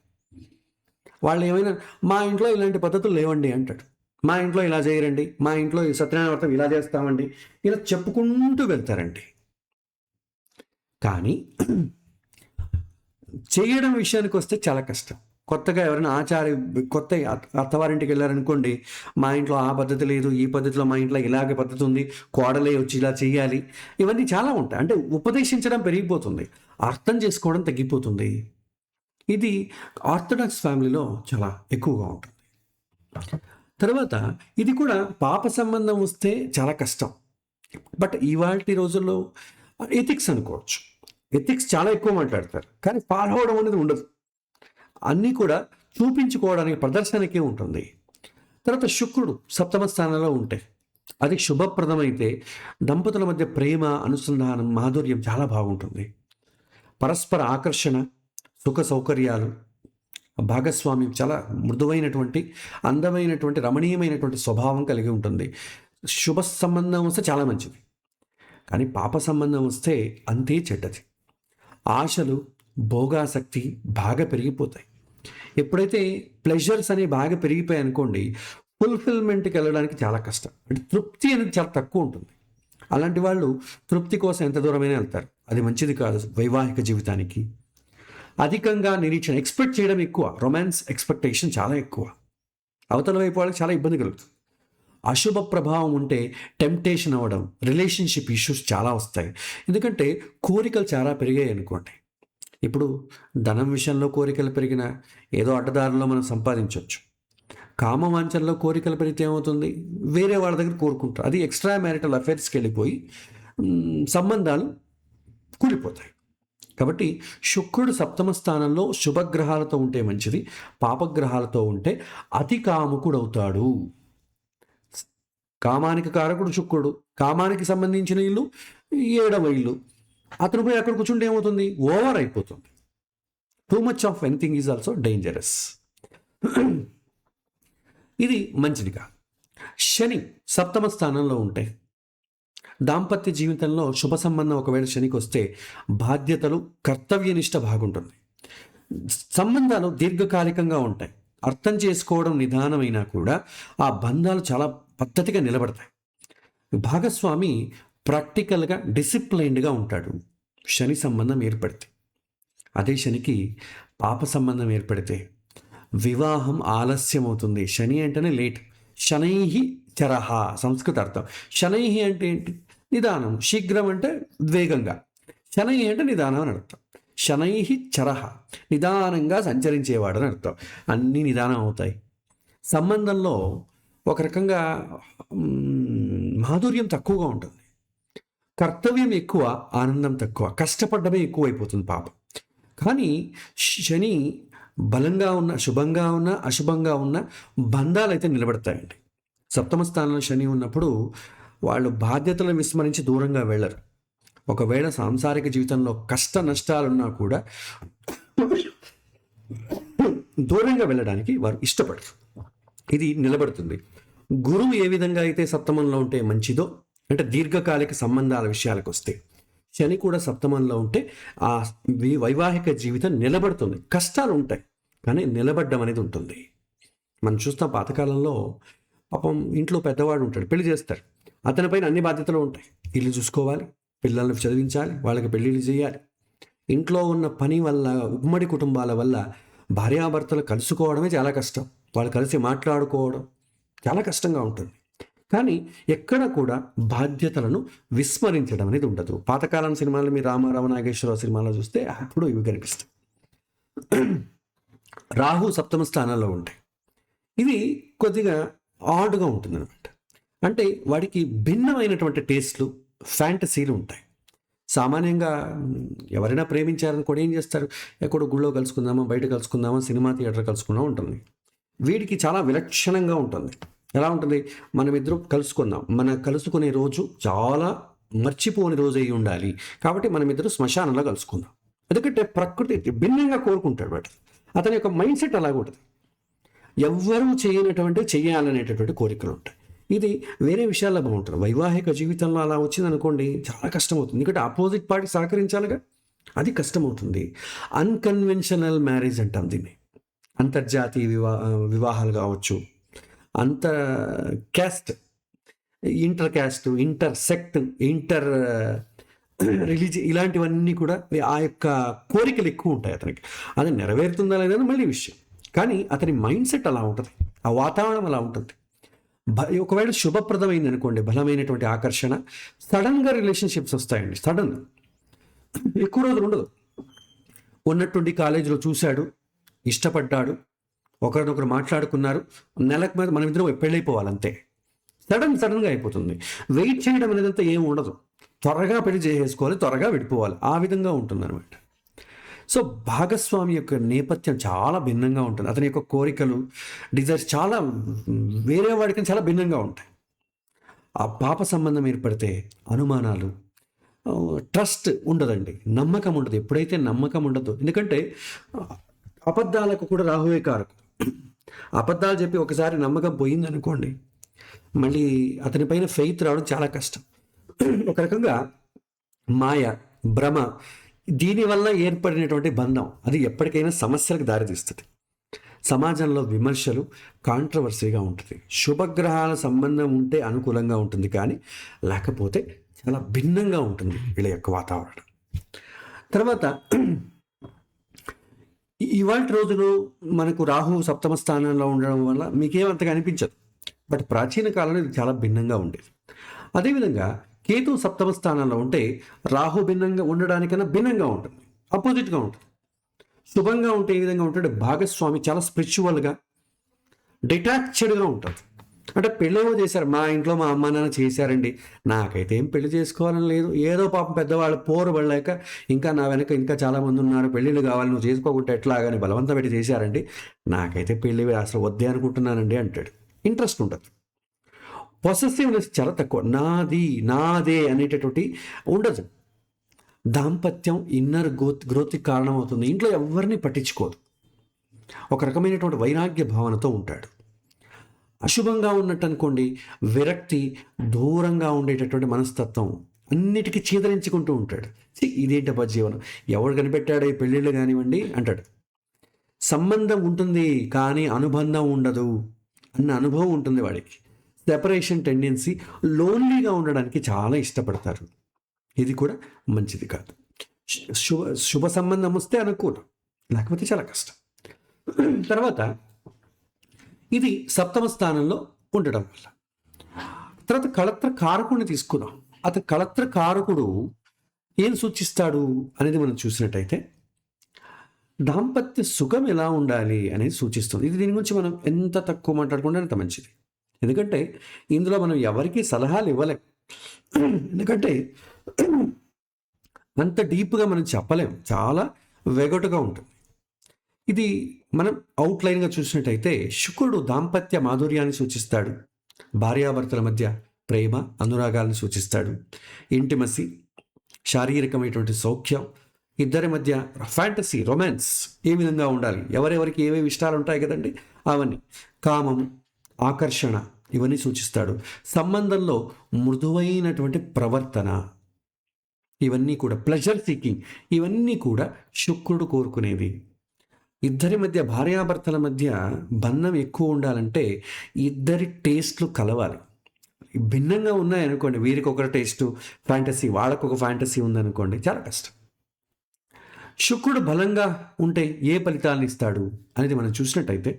వాళ్ళు ఏమైనా మా ఇంట్లో ఇలాంటి పద్ధతులు లేవండి అంటాడు, మా ఇంట్లో ఇలా చేయరండి, మా ఇంట్లో ఈ సత్యనారాయణ వ్రతం ఇలా చేస్తామండి, ఇలా చెప్పుకుంటూ వెళ్తారండి. కానీ చేయడం విషయానికి వస్తే చాలా కష్టం. కొత్తగా ఎవరైనా కొత్త అత్తవారింటికి వెళ్ళారనుకోండి, మా ఇంట్లో ఆ పద్ధతి లేదు, ఈ పద్ధతిలో మా ఇంట్లో ఇలాగే పద్ధతి ఉంది, కోడలే వచ్చి ఇలా చేయాలి, ఇవన్నీ చాలా ఉంటాయి. అంటే ఉపదేశించడం పెరిగిపోతుంది, అర్థం చేసుకోవడం తగ్గిపోతుంది. ఇది ఆర్థడాక్స్ ఫ్యామిలీలో చాలా ఎక్కువగా ఉంటుంది. తర్వాత ఇది కూడా పాప సంబంధం వస్తే చాలా కష్టం. బట్ ఇవాల్టి రోజుల్లో ఎథిక్స్ అనుకోవచ్చు. ఎథిక్స్ చాలా ఎక్కువ మాట్లాడతారు, కానీ ఫాలో అవడం అనేది ఉండదు. అన్నీ కూడా చూపించుకోవడానికి, ప్రదర్శనకే ఉంటుంది. తర్వాత శుక్రుడు సప్తమ స్థానంలో ఉంటే అది శుభప్రదమైతే దంపతుల మధ్య ప్రేమ, అనుసంధానం, మాధుర్యం చాలా బాగుంటుంది. పరస్పర ఆకర్షణ, సుఖ సౌకర్యాలు, భాగస్వామ్యం చాలా మృదువైనటువంటి, అందమైనటువంటి, రమణీయమైనటువంటి స్వభావం కలిగి ఉంటుంది. శుభ సంబంధం వస్తే చాలా మంచిది, కానీ పాప సంబంధం వస్తే అంతే చెడ్డది. ఆశలు, భోగాసక్తి బాగా పెరిగిపోతాయి. ఎప్పుడైతే ప్లెజర్స్ అనేవి బాగా పెరిగిపోయాయి అనుకోండి, ఫుల్ఫిల్మెంట్కి వెళ్ళడానికి చాలా కష్టం. అంటే తృప్తి అనేది చాలా తక్కువ ఉంటుంది. అలాంటి వాళ్ళు తృప్తి కోసం ఎంత దూరమైనా వెళ్తారు. అది మంచిది కాదు వైవాహిక జీవితానికి. అధికంగా నిరీక్షణ, ఎక్స్పెక్ట్ చేయడం ఎక్కువ, రొమాన్స్ ఎక్స్పెక్టేషన్ చాలా ఎక్కువ, అవతల వైపు వాళ్ళకి చాలా ఇబ్బంది కలుగుతుంది. అశుభ ప్రభావం ఉంటే టెంప్టేషన్ అవ్వడం, రిలేషన్షిప్ ఇష్యూస్ చాలా వస్తాయి. ఎందుకంటే కోరికలు చాలా పెరిగాయి అనుకోండి. ఇప్పుడు ధనం విషయంలో కోరికలు పెరిగిన ఏదో అడ్డదారుల్లో మనం సంపాదించవచ్చు. కామవాంఛనలో కోరికలు పెరిగితే ఏమవుతుంది, వేరే వాళ్ళ దగ్గర కోరుకుంటారు. అది ఎక్స్ట్రా మ్యారిటల్ అఫైర్స్కి వెళ్ళిపోయి సంబంధాలు కూలిపోతాయి. కాబట్టి శుక్రుడు సప్తమ స్థానంలో శుభగ్రహాలతో ఉంటే మంచిది, పాపగ్రహాలతో ఉంటే అతి కాముకుడు అవుతాడు. కామానికి కారకుడు శుక్రుడు, కామానికి సంబంధించిన ఇల్లు 7వ ఇల్లు. అతను పోయి అక్కడ కూర్చుంటే ఏమవుతుంది, ఓవర్ అయిపోతుంది. Too much of anything is also dangerous. ఇది మంచిది కాదు. శని సప్తమ స్థానంలో ఉంటే దాంపత్య జీవితంలో శుభ సంబంధం ఒకవేళ శనికి వస్తే బాధ్యతలు, కర్తవ్యనిష్ట బాగుంటుంది. సంబంధాలు దీర్ఘకాలికంగా ఉంటాయి. అర్థం చేసుకోవడం నిదానమైనా కూడా ఆ బంధాలు చాలా పద్ధతిగా నిలబడతాయి. భాగస్వామి ప్రాక్టికల్గా, డిసిప్లైన్డ్గా ఉంటాడు శని సంబంధం ఏర్పడితే. అదే శనికి పాప సంబంధం ఏర్పడితే వివాహం ఆలస్యం అవుతుంది. శని అంటేనే లేట్. శనైహి చరహ సంస్కృత అర్థం. శనైహి అంటే ఏంటి, నిదానం. శీఘ్రం అంటే వేగంగా. శనై అంటే నిదానం అని అర్థం. శనైహి చరహ, నిదానంగా సంచరించేవాడు అని అర్థం. అన్నీ నిదానం అవుతాయి. సంబంధంలో ఒక రకంగా మాధుర్యం తక్కువగా ఉంటుంది. కర్తవ్యం ఎక్కువ, ఆనందం తక్కువ. కష్టపడ్డమే ఎక్కువైపోతుంది పాపం. కానీ శని బలంగా ఉన్న, శుభంగా ఉన్న, అశుభంగా ఉన్న బంధాలు అయితే నిలబడతాయండి. సప్తమ స్థానంలో శని ఉన్నప్పుడు వాళ్ళు బాధ్యతలను విస్మరించి దూరంగా వెళ్ళరు. ఒకవేళ సాంసారిక జీవితంలో కష్ట నష్టాలున్నా కూడా దూరంగా వెళ్ళడానికి వారు ఇష్టపడరు. ఇది నిలబడుతుంది. గురువు ఏ విధంగా అయితే సప్తమంలో ఉంటే మంచిదో, అంటే దీర్ఘకాలిక సంబంధాల విషయాలకు వస్తే, శని కూడా సప్తమంలో ఉంటే ఆ వైవాహిక జీవితం నిలబడుతుంది. కష్టాలు ఉంటాయి, కానీ నిలబడ్డం అనేది ఉంటుంది. మనం చూస్తాం పాతకాలంలో పాపం ఇంట్లో పెద్దవాడు ఉంటాడు, పెళ్లి చేస్తారు. అతనిపైన అన్ని బాధ్యతలు ఉంటాయి. ఇల్లు చూసుకోవాలి, పిల్లల్ని చదివించాలి, వాళ్ళకి పెళ్ళిళ్ళు చేయాలి. ఇంట్లో ఉన్న పని వల్ల, ఉమ్మడి కుటుంబాల వల్ల భార్యాభర్తలు కలుసుకోవడమే చాలా కష్టం. వాళ్ళు కలిసి మాట్లాడుకోవడం చాలా కష్టంగా ఉంటుంది. కానీ ఎక్కడ కూడా బాధ్యతలను విస్మరించడం అనేది ఉండదు. పాతకాలం సినిమాలు మీరు రామారావు, నాగేశ్వరరావు సినిమాలో చూస్తే అప్పుడు ఇవి కనిపిస్తాయి. రాహు సప్తమ స్థానంలో ఉంటాయి. ఇది కొద్దిగా ఆడ్గా ఉంటుంది అనమాట. అంటే వాడికి భిన్నమైనటువంటి టేస్ట్లు, ఫ్యాంటసీలు ఉంటాయి. సామాన్యంగా ఎవరైనా ప్రేమించారని కూడా ఏం చేస్తారు, ఎక్కడో గుళ్ళో కలుసుకుందామా, బయట కలుసుకుందామా, సినిమా థియేటర్ కలుసుకుందాం ఉంటుంది. వీడికి చాలా విలక్షణంగా ఉంటుంది. ఎలా ఉంటుంది, మనమిద్దరం కలుసుకుందాం, మన కలుసుకునే రోజు చాలా మర్చిపోని రోజు అయి ఉండాలి, కాబట్టి మనమిద్దరం శ్మశానంలో కలుసుకుందాం. ఎందుకంటే ప్రకృతి భిన్నంగా కోరుకుంటాడు వాటి. అతని యొక్క మైండ్ సెట్ అలాగ ఉంటుంది. ఎవ్వరూ చేయనటువంటి చెయ్యాలనేటటువంటి కోరికలు ఉంటాయి. ఇది వేరే విషయాల్లో బాగుంటుంది. వైవాహిక జీవితంలో అలా వచ్చింది అనుకోండి, చాలా కష్టమవుతుంది. ఎందుకంటే ఆపోజిట్ పార్టీ సహకరించాలిగా, అది కష్టమవుతుంది. అన్కన్వెన్షనల్ మ్యారేజ్ అంటాం దీన్ని. అంతర్జాతీయ వివాహాలు కావచ్చు, అంతర్ caste, inter caste, inter sect, inter religion, ఇలాంటివన్నీ కూడా ఆ యొక్క కోరికలు ఎక్కువ ఉంటాయి అతనికి. అది నెరవేరుతుందా లేదని మళ్ళీ విషయం. కానీ అతని మైండ్ సెట్ అలా ఉంటుంది, ఆ వాతావరణం అలా ఉంటుంది. ఒకవేళ శుభప్రదమైంది అనుకోండి, బలమైనటువంటి ఆకర్షణ, సడన్గా రిలేషన్షిప్స్ వస్తాయండి. సడన్, ఎక్కువ రోజులు ఉండదు. ఉన్నట్టుండి కాలేజీలో చూశాడు, ఇష్టపడ్డాడు, ఒకరినొకరు మాట్లాడుకున్నారు, నెలకు మీద మనం ఇద్దరం పెళ్ళైపోవాలంతే. సడన్గా అయిపోతుంది. వెయిట్ చేయడం అనేదంతా ఏమి ఉండదు. త్వరగా పెళ్లి చేసేసుకోవాలి, త్వరగా విడిపోవాలి, ఆ విధంగా ఉంటుందన్నమాట. సో భాగస్వామి యొక్క నేపథ్యం చాలా భిన్నంగా ఉంటుంది. అతని యొక్క కోరికలు, డిజైర్స్ చాలా వేరే వాడికి చాలా భిన్నంగా ఉంటాయి. ఆ పాప సంబంధం ఏర్పడితే అనుమానాలు, ట్రస్ట్ ఉండదండి, నమ్మకం ఉండదు. ఎప్పుడైతే నమ్మకం ఉండదు, ఎందుకంటే అబద్ధాలకు కూడా రాహువే కారకుడు. అబద్ధాలు చెప్పి ఒకసారి నమ్మకం పోయిందనుకోండి, మళ్ళీ అతనిపైన ఫెయిత్ రావడం చాలా కష్టం. ఒక రకంగా మాయ, భ్రమ, దీనివల్ల ఏర్పడినటువంటి బంధం అది ఎప్పటికైనా సమస్యలకు దారితీస్తుంది. సమాజంలో విమర్శలు, కాంట్రవర్సీగా ఉంటుంది. శుభగ్రహాల సంబంధం ఉంటే అనుకూలంగా ఉంటుంది, కానీ లేకపోతే చాలా భిన్నంగా ఉంటుంది వీళ్ళ యొక్క వాతావరణం. తర్వాత ఇవాళ రోజులు మనకు రాహు సప్తమ స్థానంలో ఉండడం వల్ల మీకేమంతగా అనిపించదు, బట్ ప్రాచీన కాలంలో ఇది చాలా భిన్నంగా ఉండేది. అదేవిధంగా కేతు సప్తమ స్థానంలో ఉంటే రాహు భిన్నంగా ఉండడానికన్నా భిన్నంగా ఉంటుంది, అపోజిట్గా ఉంటుంది. శుభంగా ఉంటే ఏ విధంగా ఉంటాడు, భాగస్వామి చాలా స్పిరిచువల్గా, డిటాచ్డ్గా ఉంటుంది. అంటే పెళ్ళేమో చేశారు, మా ఇంట్లో మా అమ్మ నాన్న చేశారండి, నాకైతే ఏం పెళ్లి చేసుకోవాలని లేదు, ఏదో పాపం పెద్దవాళ్ళు పోరు పడలేక ఇంకా నా వెనక ఇంకా చాలామంది ఉన్నారు, పెళ్ళిళ్ళు కావాలి, నువ్వు చేసుకోకుంటే ఎట్లాగని బలవంతం పెట్టి చేశారండి, నాకైతే పెళ్ళి అసలు వద్దే అనుకుంటున్నానండి అంటాడు. ఇంట్రెస్ట్ ఉండదు. పొసెసివ్నెస్ చాలా తక్కువ, నాది నాదే అనేటటువంటి ఉండదు. దాంపత్యం ఇన్నర్ గ్రోత్కి కారణమవుతుంది. ఇంట్లో ఎవరిని పట్టించుకోదు, ఒక రకమైనటువంటి వైరాగ్య భావనతో ఉంటాడు. అశుభంగా ఉన్నట్టు అనుకోండి, విరక్తి, దూరంగా ఉండేటటువంటి మనస్తత్వం, అన్నిటికీ చీదరించుకుంటూ ఉంటాడు. ఇదేంటబ్బా జీవనం, ఎవడు కనిపెట్టాడు ఈ పెళ్ళిళ్ళు కానివ్వండి అంటాడు. సంబంధం ఉంటుంది కానీ అనుబంధం ఉండదు అన్న అనుభవం ఉంటుంది వాడికి. సెపరేషన్ టెండెన్సీ, లోన్లీగా ఉండడానికి చాలా ఇష్టపడతారు. ఇది కూడా మంచిది కాదు. శుభ శుభ సంబంధం వస్తే అనుకూలం, లేకపోతే చాలా కష్టం. తర్వాత ఇది సప్తమ స్థానంలో ఉండడం వల్ల. తర్వాత కళత్ర కారకుడిని తీసుకున్నాం. అతను కళత్ర కారకుడు ఏం సూచిస్తాడు అనేది మనం చూసినట్టయితే దాంపత్య సుఖం ఎలా ఉండాలి అనేది సూచిస్తుంది. ఇది దీని గురించి మనం ఎంత తక్కువ మాట్లాడుకుంటే అంత మంచిది. ఎందుకంటే ఇందులో మనం ఎవరికి సలహాలు ఇవ్వలేం, ఎందుకంటే అంత డీప్గా మనం చెప్పలేం, చాలా వెగటుగా ఉంటుంది. ఇది మనం అవుట్లైన్గా చూసినట్టయితే శుక్రుడు దాంపత్య మాధుర్యాన్ని సూచిస్తాడు, భార్యాభర్తల మధ్య ప్రేమ అనురాగాలను సూచిస్తాడు, ఇంటిమసీ, శారీరకమైనటువంటి సౌఖ్యం, ఇద్దరి మధ్య ఫ్యాంటసీ, రొమాన్స్ ఏ విధంగా ఉండాలి, ఎవరెవరికి ఏవేవి ఇష్టాలు ఉంటాయి కదండి, అవన్నీ, కామం, ఆకర్షణ, ఇవన్నీ సూచిస్తాడు. సంబంధంలో మృదువైనటువంటి ప్రవర్తన, ఇవన్నీ కూడా ప్లెజర్ సీకింగ్, ఇవన్నీ కూడా శుక్రుడు కోరుకునేవి. ఇద్దరి మధ్య, భార్యాభర్తల మధ్య బంధం ఎక్కువ ఉండాలంటే ఇద్దరి టేస్ట్లు కలవాలి. భిన్నంగా ఉన్నాయనుకోండి, వీరికి ఒక టేస్టు ఫ్యాంటసీ, వాళ్ళకు ఒక ఫ్యాంటసీ ఉందనుకోండి, చాలా కష్టం. శుక్రుడు బలంగా ఉంటే ఏ ఫలితాలను ఇస్తాడు అనేది మనం చూసినట్టయితే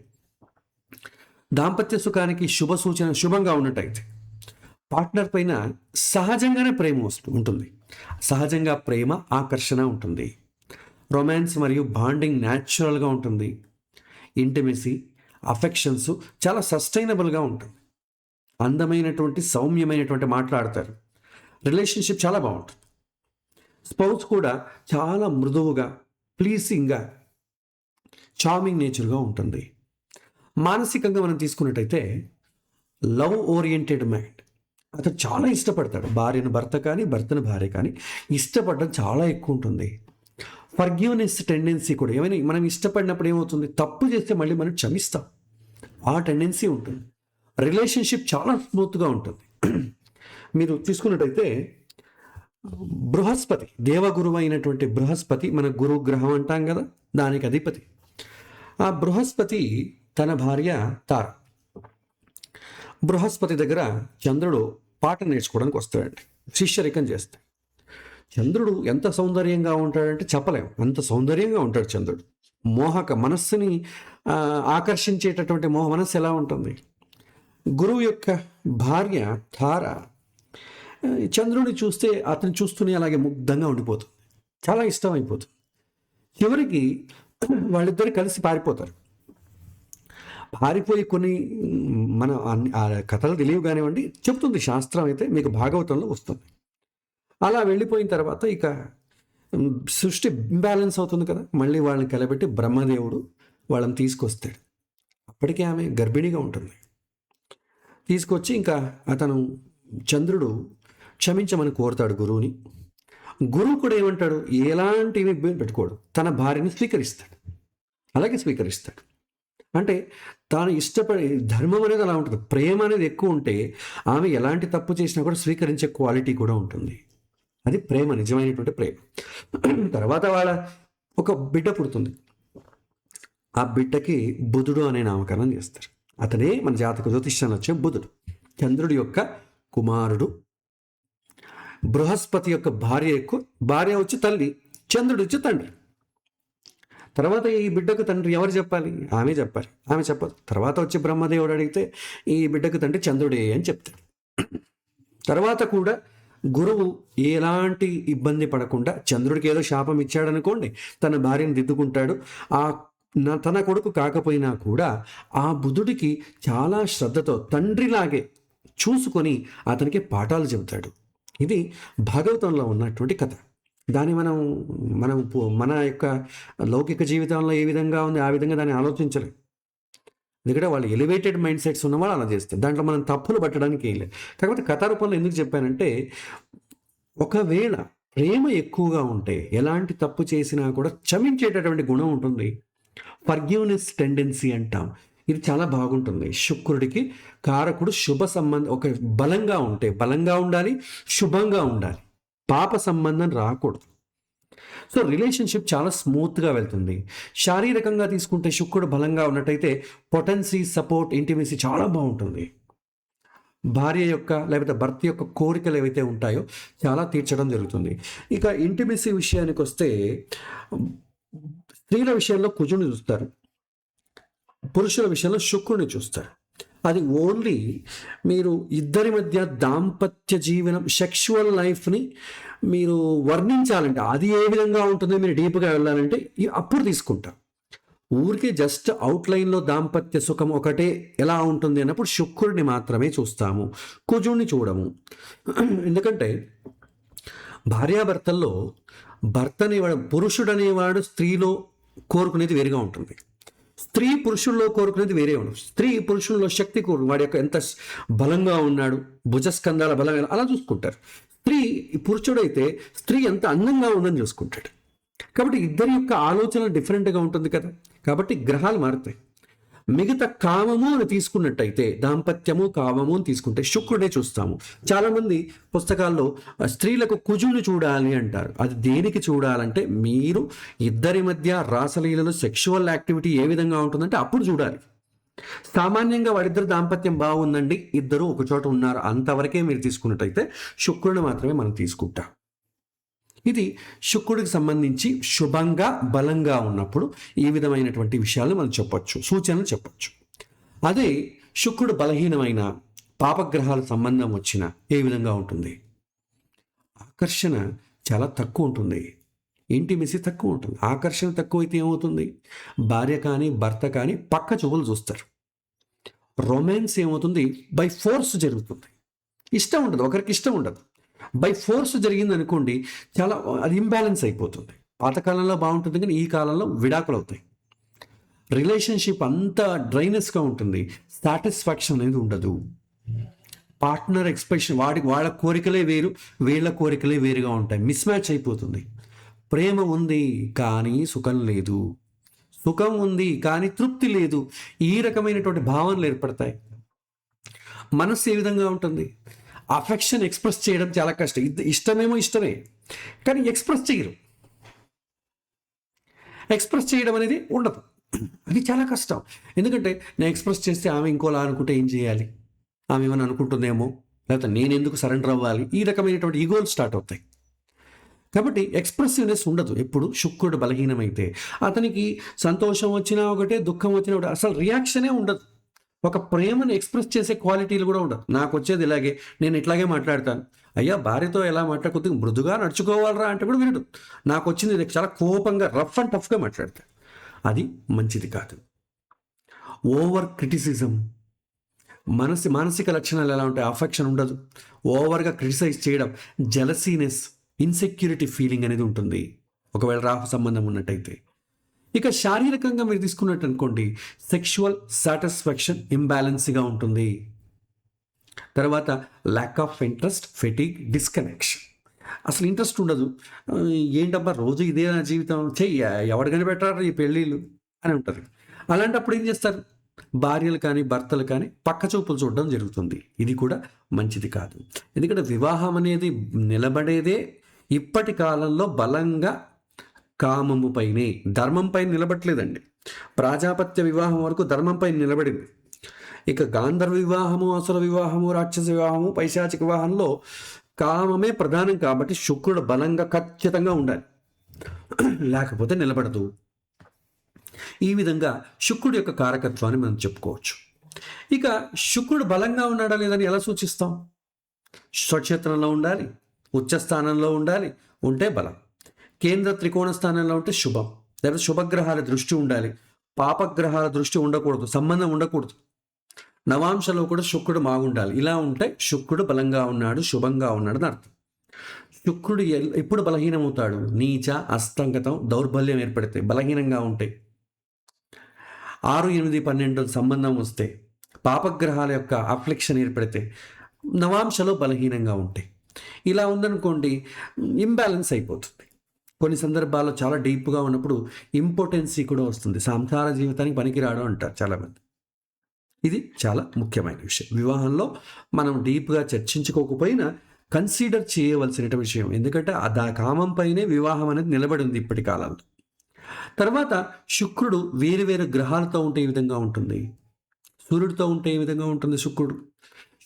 దాంపత్య సుఖానికి శుభ సూచన, శుభంగా ఉన్నట్టయితే పార్ట్నర్ పైన సహజంగానే ప్రేమ ఉంటుంది, సహజంగా ప్రేమ, ఆకర్షణ ఉంటుంది. రొమాన్స్ మరియు బాండింగ్ న్యాచురల్గా ఉంటుంది. ఇంటిమసీ, అఫెక్షన్స్ చాలా సస్టైనబుల్గా ఉంటుంది. అందమైనటువంటి, సౌమ్యమైనటువంటి మాట్లాడతారు. రిలేషన్షిప్ చాలా బాగుంటుంది. స్పౌస్ కూడా చాలా మృదువుగా, ప్లీజింగ్గా, చార్మింగ్ నేచర్గా ఉంటుంది. మానసికంగా మనం తీసుకున్నట్టయితే లవ్ ఓరియంటెడ్ మైండ్, అతను చాలా ఇష్టపడతాడు. భార్యను భర్త కానీ, భర్తను భార్య కానీ ఇష్టపడడం చాలా ఎక్కువ ఉంటుంది. ఫర్గివ్నెస్ టెండెన్సీ కూడా, ఏమైనా మనం ఇష్టపడినప్పుడు ఏమవుతుంది, తప్పు చేస్తే మళ్ళీ మనం క్షమిస్తాం, ఆ టెండెన్సీ ఉంటుంది. రిలేషన్షిప్ చాలా స్మూత్గా ఉంటుంది. మీరు తీసుకున్నట్టయితే బృహస్పతి, దేవగురువు అయినటువంటి బృహస్పతి, మన గురు గ్రహం అంటాం కదా, దానికి అధిపతి. ఆ బృహస్పతి తన భార్య తార, బృహస్పతి దగ్గర చంద్రుడు పాఠం నేర్చుకోవడానికి వస్తాడండి, శిష్యరికం చేస్తాడు. చంద్రుడు ఎంత సౌందర్యంగా ఉంటాడంటే చెప్పలేం, అంత సౌందర్యంగా ఉంటాడు చంద్రుడు. మోహక మనస్సుని ఆకర్షించేటటువంటి మనస్సు ఎలా ఉంటుంది. గురువు యొక్క భార్య తార చంద్రుడిని చూస్తే అతను చూస్తూనే అలాగే ముగ్ధంగా ఉండిపోతుంది, చాలా ఇష్టం అయిపోతుంది. చివరికి వాళ్ళిద్దరు కలిసి పారిపోతారు. పారిపోయి కొన్ని మన ఆ కథలు తెలియవు కానివ్వండి, చెప్తుంది శాస్త్రం, అయితే మీకు భాగవతంలో వస్తుంది. అలా వెళ్ళిపోయిన తర్వాత ఇక సృష్టి ఇంబ్యాలెన్స్ అవుతుంది కదా, మళ్ళీ వాళ్ళని కలబెట్టి బ్రహ్మదేవుడు వాళ్ళని తీసుకొస్తాడు. అప్పటికే ఆమె గర్భిణిగా ఉంటుంది. తీసుకొచ్చి ఇంకా అతను చంద్రుడు క్షమించమని కోరుతాడు గురువుని. గురువు కూడా ఏమంటాడు, ఎలాంటి ఇబ్బంది పెట్టుకోడు, తన భార్యని స్వీకరిస్తాడు. అలాగే స్వీకరిస్తాడు. అంటే తాను ఇష్టపడే ధర్మం అనేది అలా ఉంటుంది. ప్రేమ అనేది ఎక్కువ ఉంటే ఆమె ఎలాంటి తప్పు చేసినా కూడా స్వీకరించే క్వాలిటీ కూడా ఉంటుంది. అది ప్రేమ, నిజమైనటువంటి ప్రేమ. తర్వాత వాళ్ళ ఒక బిడ్డ పుడుతుంది. ఆ బిడ్డకి బుధుడు అనే నామకరణం చేస్తారు. అతనే మన జాతక జ్యోతిష్యాన్ని వచ్చే బుధుడు, చంద్రుడి యొక్క కుమారుడు. బృహస్పతి యొక్క భార్య వచ్చి తల్లి, చంద్రుడు వచ్చి తండ్రి. తర్వాత ఈ బిడ్డకు తండ్రి ఎవరు చెప్పాలి? ఆమె చెప్పాలి. ఆమె చెప్పదు. తర్వాత వచ్చి బ్రహ్మదేవుడు అడిగితే ఈ బిడ్డకు తండ్రి చంద్రుడే అని చెప్తాడు. తర్వాత కూడా గురువు ఎలాంటి ఇబ్బంది పడకుండా, చంద్రుడికి ఏదో శాపం ఇచ్చాడనుకోండి, తన భార్యను దిద్దుకుంటాడు. తన కొడుకు కాకపోయినా కూడా ఆ బుధుడికి చాలా శ్రద్ధతో తండ్రిలాగే చూసుకొని అతనికి పాఠాలు చెబుతాడు. ఇది భాగవతంలో ఉన్నటువంటి కథ. దాన్ని మన యొక్క లౌకిక జీవితంలో ఏ విధంగా ఉంది ఆ విధంగా దాన్ని ఆలోచించలేదు. ఎందుకంటే వాళ్ళు ఎలివేటెడ్ మైండ్ సెట్స్ ఉన్న వాళ్ళు అలా చేస్తారు. దాంట్లో మనం తప్పులు పట్టడానికి ఏం లేదు. కాకపోతే కథారూపంలో ఎందుకు చెప్పానంటే, ఒకవేళ ప్రేమ ఎక్కువగా ఉంటే ఎలాంటి తప్పు చేసినా కూడా క్షమించేటటువంటి గుణం ఉంటుంది. ఫర్గివ్నెస్ టెండెన్సీ అంటాం. ఇది చాలా బాగుంటుంది. శుక్రుడికి కారకుడు శుభ సంబంధం, ఒక బలంగా ఉండాలి, శుభంగా ఉండాలి, పాప సంబంధం రాకూడదు. సో రిలేషన్షిప్ చాలా స్మూత్గా వెళ్తుంది. శారీరకంగా తీసుకుంటే శుక్రుడు బలంగా ఉన్నట్టయితే పొటెన్సీ, సపోర్ట్, ఇంటిమసీ చాలా బాగుంటుంది. భార్య యొక్క లేకపోతే భర్త యొక్క కోరికలు ఏవైతే ఉంటాయో చాలా తీర్చడం జరుగుతుంది. ఇక ఇంటిమసీ విషయానికి వస్తే స్త్రీల విషయంలో కుజుని చూస్తారు, పురుషుల విషయంలో శుక్రుని చూస్తారు. అది ఓన్లీ మీరు ఇద్దరి మధ్య దాంపత్య జీవనం, సెక్షువల్ లైఫ్ని మీరు వర్ణించాలంటే, అది ఏ విధంగా ఉంటుందో మీరు డీప్గా వెళ్ళాలంటే అప్పుడు తీసుకుంటాం. ఊరికే జస్ట్ అవుట్లైన్లో దాంపత్య సుఖం ఒకటే ఎలా ఉంటుంది అన్నప్పుడు శుక్రుడిని మాత్రమే చూస్తాము, కుజుడిని చూడము. ఎందుకంటే భార్యాభర్తల్లో పురుషుడు అనేవాడు స్త్రీలో కోరుకునేది వేరుగా ఉంటుంది, స్త్రీ పురుషుల్లో కోరుకునేది వేరే ఉండదు. స్త్రీ పురుషుల్లో శక్తి వాడి యొక్క ఎంత బలంగా ఉన్నాడు, భుజస్కంధాల బలం అలా చూసుకుంటారు. స్త్రీ పురుషుడైతే స్త్రీ ఎంత అందంగా ఉందని చూసుకుంటాడు. కాబట్టి ఇద్దరి యొక్క ఆలోచన డిఫరెంట్గా ఉంటుంది కదా. కాబట్టి గ్రహాలు మారుతాయి. మిగతా కామము అని తీసుకున్నట్టయితే, దాంపత్యము కామము అని తీసుకుంటే శుక్రుడే చూస్తాము. చాలామంది పుస్తకాల్లో స్త్రీలకు కుజుని చూడాలి అంటారు. అది దేనికి చూడాలంటే, మీరు ఇద్దరి మధ్య రాసలీలలో సెక్షువల్ యాక్టివిటీ ఏ విధంగా ఉంటుందంటే అప్పుడు చూడాలి. సామాన్యంగా వాడిద్దరు దాంపత్యం బాగుందండి, ఇద్దరు ఒక చోట ఉన్నారు, అంతవరకే మీరు తీసుకున్నట్టయితే శుక్రుడిని మాత్రమే మనం తీసుకుంటాం. ఇది శుక్రుడికి సంబంధించి శుభంగా బలంగా ఉన్నప్పుడు ఈ విధమైనటువంటి విషయాలు మనం చెప్పొచ్చు, సూచనలు చెప్పొచ్చు. అదే శుక్రుడు బలహీనమైన, పాపగ్రహాల సంబంధం వచ్చిన ఏ విధంగా ఉంటుంది? ఆకర్షణ చాలా తక్కువ ఉంటుంది, ఇంటిమసీ తక్కువ ఉంటుంది. ఆకర్షణ తక్కువైతే ఏమవుతుంది? భార్య కానీ భర్త కానీ పక్క చూపులు చూస్తారు. రొమాన్స్ ఏమవుతుంది? బై ఫోర్స్ జరుగుతుంది. ఇష్టం ఉండదు, ఒకరికి ఇష్టం ఉండదు. బై ఫోర్స్ జరిగింది అనుకోండి, చాలా అది ఇంబ్యాలెన్స్ అయిపోతుంది. పాతకాలంలో బాగుంటుంది కానీ ఈ కాలంలో విడాకులు అవుతాయి. రిలేషన్షిప్ అంతా డ్రైనెస్గా ఉంటుంది, సాటిస్ఫాక్షన్ అనేది ఉండదు. పార్ట్నర్ ఎక్స్ప్రెషన్, వాళ్ళ కోరికలే వేరు, వీళ్ళ కోరికలే వేరుగా ఉంటాయి, మిస్ మ్యాచ్ అయిపోతుంది. ప్రేమ ఉంది కానీ సుఖం లేదు, సుఖం ఉంది కానీ తృప్తి లేదు, ఈ రకమైనటువంటి భావనలు ఏర్పడతాయి. మనస్సు ఏ విధంగా ఉంటుంది? అఫెక్షన్ ఎక్స్ప్రెస్ చేయడం చాలా కష్టం. ఇష్టమేమో ఇష్టమే కానీ ఎక్స్ప్రెస్ చేయరు. ఎక్స్ప్రెస్ చేయడం అనేది ఉండదు, అది చాలా కష్టం. ఎందుకంటే నేను ఎక్స్ప్రెస్ చేస్తే ఆమె ఇంకోలా అనుకుంటే ఏం చేయాలి, ఆమె ఏమైనా అనుకుంటుందేమో, లేకపోతే నేను ఎందుకు సరెండర్ అవ్వాలి, ఈ రకమైనటువంటి ఈగోలు స్టార్ట్ అవుతాయి. కాబట్టి ఎక్స్ప్రెసివ్నెస్ ఉండదు. ఎప్పుడు శుక్రుడు బలహీనమైతే అతనికి సంతోషం వచ్చినా ఒకటే, దుఃఖం వచ్చినా ఒకటే, అసలు రియాక్షనే ఉండదు. ఒక ప్రేమను ఎక్స్ప్రెస్ చేసే క్వాలిటీలు కూడా ఉండదు. నాకు వచ్చేది ఇలాగే, నేను ఇట్లాగే మాట్లాడతాను. అయ్యా భార్యతో ఎలా కొద్దిగా మృదుగా నడుచుకోవాలరా అంటే కూడా వినడు. నాకు వచ్చింది చాలా కోపంగా, రఫ్ అండ్ టఫ్గా మాట్లాడతాను. అది మంచిది కాదు. ఓవర్ క్రిటిసిజం, మానసిక లక్షణాలు ఎలా ఉంటాయి? అఫెక్షన్ ఉండదు, ఓవర్గా క్రిటిసైజ్ చేయడం, జెలసీనెస్, ఇన్సెక్యూరిటీ ఫీలింగ్ అనేది ఉంటుంది ఒకవేళ రాహు సంబంధం ఉన్నట్టయితే. ఇక శారీరకంగా మీరు తీసుకున్నట్టు అనుకోండి, సెక్షువల్ సాటిస్ఫాక్షన్ ఇంబ్యాలెన్స్గా ఉంటుంది. తర్వాత lack of interest, fatigue, disconnection, అసలు ఇంట్రెస్ట్ ఉండదు. ఏంటబ్బా రోజు ఇదే నా జీవితం, చెయ్యి ఎవరు కనిపెట్టారు ఈ పెళ్ళిళ్ళు అని ఉంటుంది. అలాంటప్పుడు ఏం చేస్తారు? భార్యలు కానీ భర్తలు కానీ పక్క చూపులు చూడడం జరుగుతుంది. ఇది కూడా మంచిది కాదు. ఎందుకంటే వివాహం అనేది నిలబడేదే ఇప్పటి కాలంలో బలంగా కామము పైనే, ధర్మం పైన నిలబడలేదండి. ప్రాజాపత్య వివాహం వరకు ధర్మం పైన నిలబడింది. ఇక గాంధర్వ వివాహము, అసుర వివాహము, రాక్షస వివాహము, పైశాచిక వివాహంలో కామమే ప్రధానం కాబట్టి శుక్రుడు బలంగా ఖచ్చితంగా ఉండాలి, లేకపోతే నిలబడదు. ఈ విధంగా శుక్రుడు యొక్క కారకత్వాన్ని మనం చెప్పుకోవచ్చు. ఇక శుక్రుడు బలంగా ఉన్నాడా లేదని ఎలా సూచిస్తాం? స్వక్షేత్రంలో ఉండాలి, ఉచ్చ స్థానంలో ఉండాలి, ఉంటే బలం. కేంద్ర త్రికోణ స్థానంలో ఉంటే శుభం, లేదా శుభగ్రహాల దృష్టి ఉండాలి. పాపగ్రహాల దృష్టి ఉండకూడదు, సంబంధం ఉండకూడదు. నవాంశలో కూడా శుక్రుడు బాగుండాలి. ఇలా ఉంటే శుక్రుడు బలంగా ఉన్నాడు, శుభంగా ఉన్నాడు అని అర్థం. శుక్రుడు ఎప్పుడు బలహీనమవుతాడు? నీచ, అస్తంగతం, దౌర్బల్యం ఏర్పడితే బలహీనంగా ఉంటాయి. 6, 8, 12 సంబంధం వస్తే, పాపగ్రహాల యొక్క అఫ్లిక్షన్ ఏర్పడితే, నవాంశలో బలహీనంగా ఉంటాయి. ఇలా ఉందనుకోండి, ఇంబ్యాలెన్స్ అయిపోతుంది. కొన్ని సందర్భాల్లో చాలా డీప్గా ఉన్నప్పుడు ఇంపార్టెన్సీ కూడా వస్తుంది, సంసార జీవితానికి పనికిరాడు అంటారు చాలామంది. ఇది చాలా ముఖ్యమైన విషయం. వివాహంలో మనం డీప్గా చర్చించుకోకపోయినా కన్సిడర్ చేయవలసిన విషయం. ఎందుకంటే ఆ కామం పైనే వివాహం అనేది నిలబడి ఉంది ఇప్పటి కాలంలో. తర్వాత శుక్రుడు వేరు వేరు గ్రహాలతో ఉంటే ఏ విధంగా ఉంటుంది? సూర్యుడితో ఉంటే ఏ విధంగా ఉంటుంది శుక్రుడు?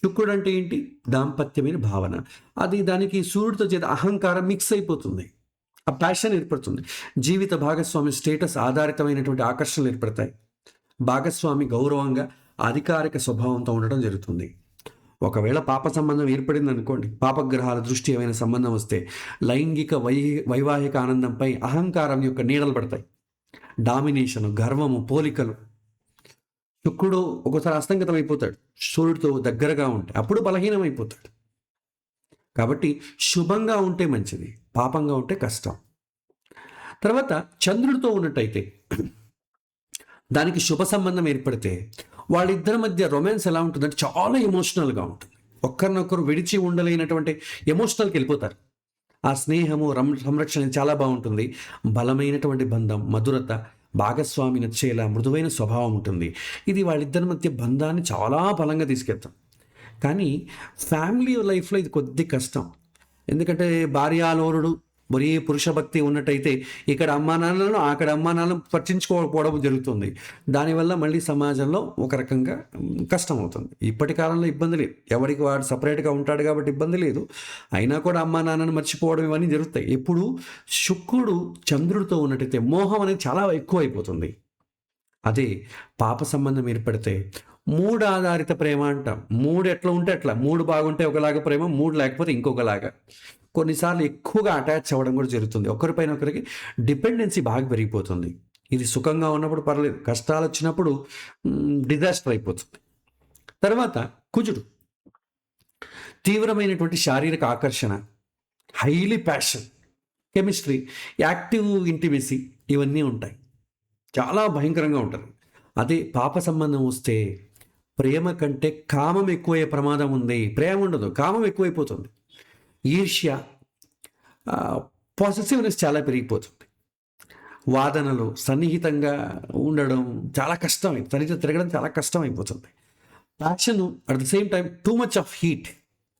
శుక్రుడు అంటే ఏంటి? దాంపత్యమైన భావన. అది దానికి సూర్యుడితో చేత అహంకారం మిక్స్ అయిపోతుంది, ఆ ప్యాషన్ ఏర్పడుతుంది. జీవిత భాగస్వామి స్టేటస్ ఆధారితమైనటువంటి ఆకర్షణలు ఏర్పడతాయి. భాగస్వామి గౌరవంగా అధికారిక స్వభావంతో ఉండడం జరుగుతుంది. ఒకవేళ పాప సంబంధం ఏర్పడింది అనుకోండి, పాపగ్రహాల దృష్టి ఏమైనా సంబంధం వస్తే లైంగిక వైవాహిక ఆనందంపై అహంకారం యొక్క నీడలు పడతాయి. డామినేషను, గర్వము, పోలికలు. శుక్రుడు ఒకసారి అస్తంగతం అయిపోతాడు సూర్యుడితో దగ్గరగా ఉంటే, అప్పుడు బలహీనం అయిపోతాడు. కాబట్టి శుభంగా ఉంటే మంచిది, పాపంగా ఉంటే కష్టం. తర్వాత చంద్రుడితో ఉన్నట్టయితే, దానికి శుభ సంబంధం ఏర్పడితే వాళ్ళిద్దరి మధ్య రొమాన్స్ ఎలా ఉంటుందంటే చాలా ఎమోషనల్గా ఉంటుంది. ఒక్కరినొకరు విడిచి ఉండలేనటువంటి ఎమోషనల్కి వెళ్ళిపోతారు. ఆ స్నేహము, సంరక్షణ చాలా బాగుంటుంది. బలమైనటువంటి బంధం, మధురత, భాగస్వామి నచ్చేలా మృదువైన స్వభావం ఉంటుంది. ఇది వాళ్ళిద్దరి మధ్య బంధాన్ని చాలా బలంగా తీసుకెళ్తాం. కానీ ఫ్యామిలీ లైఫ్లో ఇది కొద్ది కష్టం. ఎందుకంటే భార్యాలోరుడు, మరీ పురుష భక్తి ఉన్నట్టయితే ఇక్కడ అమ్మా నాన్నలను, అక్కడ అమ్మా నాన్నలను పట్టించుకోకపోవడం జరుగుతుంది. దానివల్ల మళ్ళీ సమాజంలో ఒక రకంగా కష్టం అవుతుంది. ఇప్పటి కాలంలో ఇబ్బంది లేదు, ఎవరికి వాడు సపరేట్గా ఉంటాడు కాబట్టి ఇబ్బంది లేదు. అయినా కూడా అమ్మా నాన్నను మర్చిపోవడం ఇవన్నీ జరుగుతాయి. ఎప్పుడు శుక్రుడు చంద్రుడితో ఉన్నట్టయితే మోహం అనేది చాలా ఎక్కువ అయిపోతుంది. అదే పాప సంబంధం ఏర్పడితే మూడు ఆధారిత ప్రేమ అంటాం. మూడు ఎట్లా ఉంటే అట్లా, మూడు బాగుంటే ఒకలాగా ప్రేమ, మూడు లేకపోతే ఇంకొకలాగా. కొన్నిసార్లు ఎక్కువగా అటాచ్ అవ్వడం కూడా జరుగుతుంది. ఒకరిపైన ఒకరికి డిపెండెన్సీ బాగా పెరిగిపోతుంది. ఇది సుఖంగా ఉన్నప్పుడు పర్లేదు, కష్టాలు వచ్చినప్పుడు డిజాస్టర్ అయిపోతుంది. తర్వాత కుజుడు తీవ్రమైనటువంటి శారీరక ఆకర్షణ, highly passion, chemistry, active intimacy ఇవన్నీ ఉంటాయి. చాలా భయంకరంగా ఉంటుంది. అదే పాప సంబంధం వస్తే ప్రేమ కంటే కామం ఎక్కువయ్యే ప్రమాదం ఉంది. ప్రేమ ఉండదు, కామం ఎక్కువైపోతుంది. ఈర్ష్య, పాజిటివ్నెస్ చాలా పెరిగిపోతుంది. వాదనలు, సన్నిహితంగా ఉండడం చాలా కష్టం, తనతో తిరగడం చాలా కష్టం అయిపోతుంది. Passion at the same time too much of heat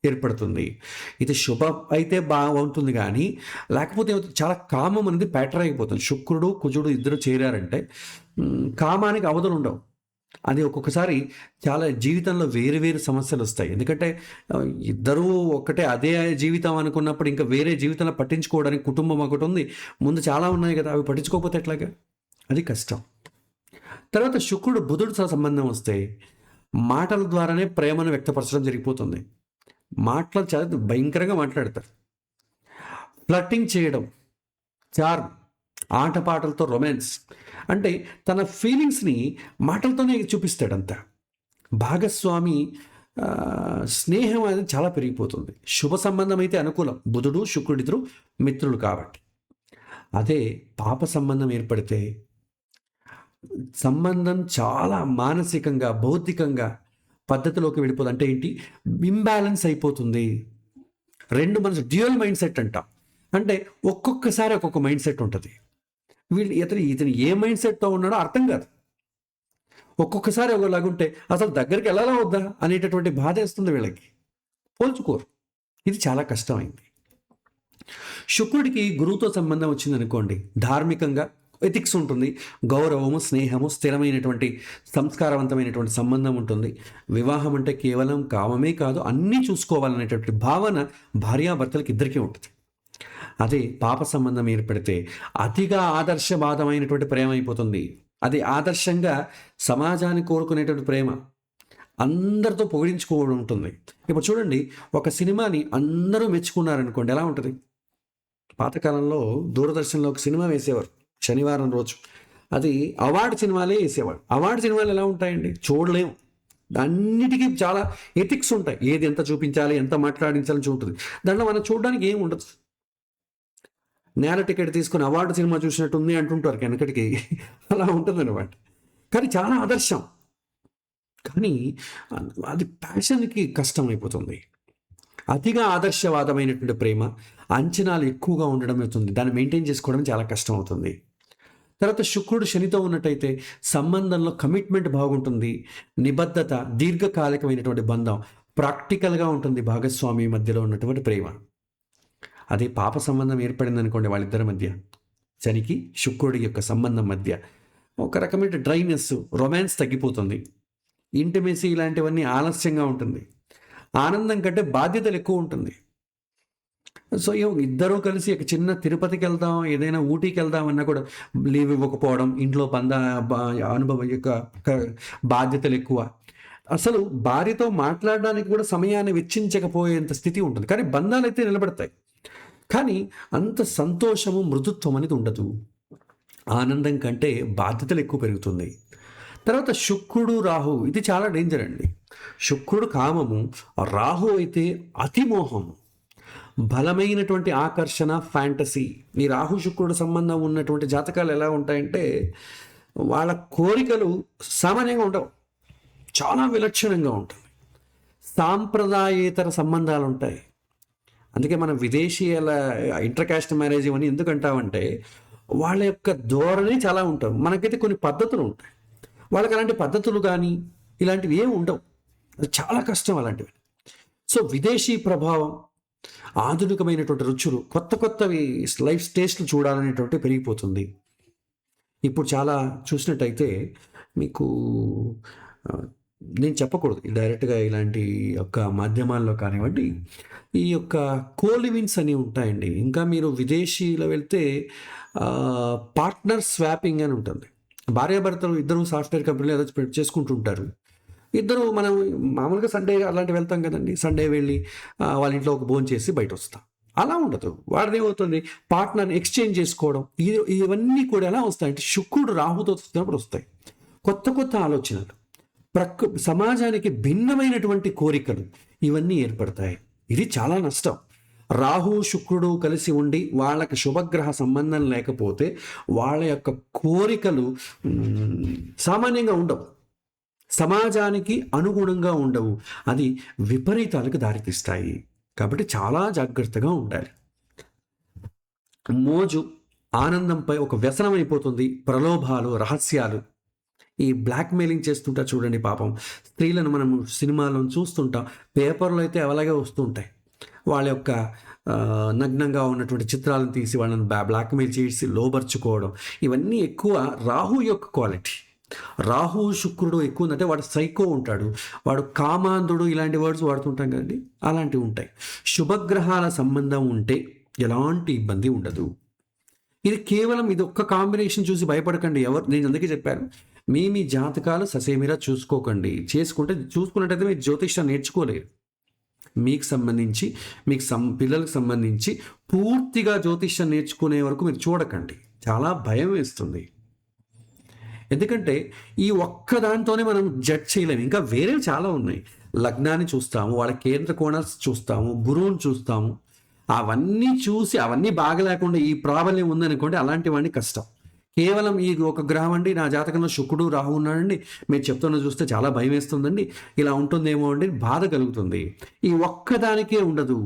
ఏర్పడుతుంది. ఇది శుభం అయితే బాగుంటుంది, కానీ లేకపోతే చాలా కామం అనేది ప్యాటర్న్ అయిపోతుంది. శుక్రుడు కుజుడు ఇద్దరు చేరారంటే కామానికి అవధులు ఉండవు. అది ఒక్కొక్కసారి చాలా జీవితంలో వేరు వేరు సమస్యలు వస్తాయి. ఎందుకంటే ఇద్దరూ ఒకటే అదే జీవితం అనుకున్నప్పుడు ఇంకా వేరే జీవితంలో పట్టించుకోవడానికి కుటుంబం ఒకటి ఉంది, ముందు చాలా ఉన్నాయి కదా, అవి పట్టించుకోకపోతే ఎట్లాగా? అది కష్టం. తర్వాత శుక్రుడు బుధుడితో సంబంధం వస్తే మాటల ద్వారానే ప్రేమను వ్యక్తపరచడం జరిగిపోతుంది. మాటలు చాలా భయంకరంగా మాట్లాడతారు. ఫ్లర్టింగ్ చేయడం, చార్మ్, ఆటపాటలతో రొమాన్స్, అంటే తన ఫీలింగ్స్ని మాటలతోనే చూపిస్తాడంతా. భాగస్వామి స్నేహం అనేది చాలా పెరిగిపోతుంది. శుభ సంబంధం అయితే అనుకూలం, బుధుడు శుక్రుడిద్దరు మిత్రులు కాబట్టి. అదే పాప సంబంధం ఏర్పడితే సంబంధం చాలా మానసికంగా భౌతికంగా పద్ధతిలోకి వెళ్ళిపోతుంది. అంటే ఏంటి, ఇంబ్యాలెన్స్ అయిపోతుంది. రెండు మనసు డ్యూయల్ మైండ్ సెట్ అంటాం. అంటే ఒక్కొక్కసారి ఒక్కొక్క మైండ్ సెట్ ఉంటుంది. ఇతను ఏ మైండ్ సెట్తో ఉన్నాడో అర్థం కాదు. ఒక్కొక్కసారి ఒకలాగుంటే అసలు దగ్గరికి వెళ్ళాలా వద్దా అనేటటువంటి బాధ వేస్తుంది వీళ్ళకి, పోల్చుకోరు. ఇది చాలా కష్టమైంది. శుక్రుడికి గురువుతో సంబంధం వచ్చిందనుకోండి, ధార్మికంగా ఎథిక్స్ ఉంటుంది, గౌరవము, స్నేహము, స్థిరమైనటువంటి సంస్కారవంతమైనటువంటి సంబంధం ఉంటుంది. వివాహం అంటే కేవలం కామమే కాదు, అన్నీ చూసుకోవాలనేటువంటి భావన భార్యాభర్తలకి ఇద్దరికీ ఉంటుంది. అదే పాప సంబంధం ఏర్పడితే అతిగా ఆదర్శవాదమైనటువంటి ప్రేమ అయిపోతుంది. అది ఆదర్శంగా సమాజాన్ని కోరుకునేటువంటి ప్రేమ, అందరితో పొగిడించుకోవడం ఉంటుంది. ఇప్పుడు చూడండి, ఒక సినిమాని అందరూ మెచ్చుకున్నారనుకోండి, ఎలా ఉంటుంది? పాతకాలంలో దూరదర్శన్లో ఒక సినిమా వేసేవారు శనివారం రోజు. అది అవార్డు సినిమాలే వేసేవాడు. అవార్డు సినిమాలు ఎలా ఉంటాయండి? చూడలేము. అన్నిటికీ చాలా ఎథిక్స్ ఉంటాయి. ఏది ఎంత చూపించాలి, ఎంత మాట్లాడించాలని చూఉంటుంది. దాంట్లో మనం చూడడానికి ఏం ఉండదు. నేల టికెట్ తీసుకుని అవార్డు సినిమా చూసినట్టుంది అంటుంటారు వెనకటికి. అలా ఉంటుంది అనమాట. కానీ చాలా ఆదర్శం. కానీ అది ప్యాషన్కి కష్టం అయిపోతుంది. అతిగా ఆదర్శవాదమైనటువంటి ప్రేమ అంచనాలు ఎక్కువగా ఉండడం అవుతుంది. దాన్ని మెయింటైన్ చేసుకోవడం చాలా కష్టం అవుతుంది. తర్వాత శుక్రుడు శనితో ఉన్నట్టయితే సంబంధంలో కమిట్మెంట్ బాగుంటుంది, నిబద్ధత, దీర్ఘకాలికమైనటువంటి బంధం, ప్రాక్టికల్గా ఉంటుంది భాగస్వామి మధ్యలో ఉన్నటువంటి ప్రేమ. అదే పాప సంబంధం ఏర్పడింది అనుకోండి వాళ్ళిద్దరి మధ్య, శనికి శుక్రుడి యొక్క సంబంధం మధ్య ఒక రకమైన డ్రైనెస్, రొమాన్స్ తగ్గిపోతుంది. ఇంటిమేసీ ఇలాంటివన్నీ ఆలస్యంగా ఉంటుంది. ఆనందం కంటే బాధ్యతలు ఎక్కువ ఉంటుంది. సో ఇద్దరూ కలిసి ఒక చిన్న తిరుపతికి వెళ్దాం, ఏదైనా ఊటీకి వెళ్దాం అన్నా కూడా లీవ్ ఇవ్వకపోవడం, ఇంట్లో అనుభవం యొక్క బాధ్యతలు ఎక్కువ. అసలు భార్యతో మాట్లాడడానికి కూడా సమయాన్ని వెచ్చించకపోయేంత స్థితి ఉంటుంది. కానీ బంధాలు అయితే నిలబడతాయి. కానీ అంత సంతోషము, మృదుత్వం అనేది ఉండదు. ఆనందం కంటే బాధ్యతలు ఎక్కువ పెరుగుతుంది. తర్వాత శుక్రుడు రాహు, ఇది చాలా డేంజర్ అండి. శుక్రుడు కామము, రాహు అయితే అతిమోహము, బలమైనటువంటి ఆకర్షణ, ఫ్యాంటసీ. ఈ రాహు శుక్రుడు సంబంధం ఉన్నటువంటి జాతకాలు ఎలా ఉంటాయంటే వాళ్ళ కోరికలు సామాన్యంగా ఉండవు, చాలా విలక్షణంగా ఉంటుంది. సాంప్రదాయేతర సంబంధాలు ఉంటాయి. అందుకే మనం విదేశీయుల ఇంటర్కాస్ట్ మ్యారేజ్ ఇవన్నీ ఎందుకంటామంటే వాళ్ళ యొక్క ధోరణి చాలా ఉంటాం. మనకైతే కొన్ని పద్ధతులు ఉంటాయి, వాళ్ళకి అలాంటి పద్ధతులు కానీ ఇలాంటివి ఏమి ఉండవు. అది చాలా కష్టం అలాంటివి. సో విదేశీ ప్రభావం, ఆధునికమైనటువంటి రుచులు, కొత్త కొత్తవి లైఫ్ టేస్ట్లు చూడాలనేటువంటి పెరిగిపోతుంది. ఇప్పుడు చాలా చూసినట్టయితే మీకు నేను చెప్పకూడదు డైరెక్ట్గా ఇలాంటి యొక్క మాధ్యమాల్లో కానివ్వండి, ఈ యొక్క కోలివిన్స్ అని ఉంటాయండి. ఇంకా మీరు విదేశీలో వెళ్తే పార్ట్నర్ స్వాపింగ్ అని ఉంటుంది. భార్యాభర్తలు ఇద్దరు సాఫ్ట్వేర్ కంపెనీలో ఏదో చేసుకుంటుంటారు. ఇద్దరు మనం మామూలుగా సండే అలాంటి వెళ్తాం కదండి, సండే వెళ్ళి వాళ్ళ ఇంట్లో ఒక భోజనం చేసి బయట వస్తాం. అలా ఉండదు. వాడిది ఏమవుతుంది, పార్ట్నర్ని ఎక్స్చేంజ్ చేసుకోవడం, ఇవన్నీ కూడా ఎలా వస్తాయంటే శుక్రుడు రాహుతో వచ్చినప్పుడు వస్తాయి. కొత్త కొత్త ఆలోచనలు, సమాజానికి భిన్నమైనటువంటి కోరికలు, ఇవన్నీ ఏర్పడతాయి. ఇది చాలా నష్టం. రాహు శుక్రుడు కలిసి ఉండి వాళ్ళకి శుభగ్రహ సంబంధం లేకపోతే వాళ్ళ యొక్క కోరికలు సామాన్యంగా ఉండవు, సమాజానికి అనుగుణంగా ఉండవు, అది విపరీతాలకు దారితీస్తాయి. కాబట్టి చాలా జాగ్రత్తగా ఉండాలి. మోజు, ఆనందంపై ఒక వ్యసనం అయిపోతుంది. ప్రలోభాలు, రహస్యాలు, ఈ బ్లాక్మెయిలింగ్ చేస్తుంటారు చూడండి. పాపం స్త్రీలను మనం సినిమాలో చూస్తుంటాం, పేపర్లో అయితే అలాగే వస్తుంటాయి. వాళ్ళ యొక్క నగ్నంగా ఉన్నటువంటి చిత్రాలను తీసి వాళ్ళని బ్లాక్మెయిల్ చేసి లోబర్చుకోవడం, ఇవన్నీ ఎక్కువ రాహు యొక్క క్వాలిటీ. రాహు శుక్రుడు ఎక్కువ ఉందంటే వాడు సైకో ఉంటాడు, వాడు కామాంధుడు, ఇలాంటి వర్డ్స్ వాడుతుంటాం కదండి, అలాంటివి ఉంటాయి. శుభగ్రహాల సంబంధం ఉంటే ఎలాంటి ఇబ్బంది ఉండదు. ఇది కేవలం ఇది ఒక్క కాంబినేషన్ చూసి భయపడకండి. నేను అందుకే చెప్పాను, మీ జాతకాలు ససేమిరా చూసుకోకండి. చూసుకున్నట్టయితే మీరు జ్యోతిష్యం నేర్చుకోలేరు. మీకు సంబంధించి పిల్లలకు సంబంధించి పూర్తిగా జ్యోతిష్యం నేర్చుకునే వరకు మీరు చూడకండి, చాలా భయం వేస్తుంది. ఎందుకంటే ఈ ఒక్క దాంతోనే మనం జడ్జ్ చేయలేము. ఇంకా వేరేవి చాలా ఉన్నాయి. లగ్నాన్ని చూస్తాము, వాళ్ళ కేంద్ర కోణాలు చూస్తాము, గురువుని చూస్తాము. అవన్నీ చూసి అవన్నీ బాగలేకుండా ఈ ప్రాబల్యం ఉందనుకోండి, అలాంటివన్నీ కష్టం. కేవలం ఈ ఒక గ్రహం అండి, నా జాతకంలో శుక్రుడు రాహు ఉన్నాడండి, మీరు చెప్తున్న చూస్తే చాలా భయం వేస్తుందండి, ఇలా ఉంటుందేమో అండి, బాధ కలుగుతుంది. ఈ ఒక్కదానికే ఉండదు,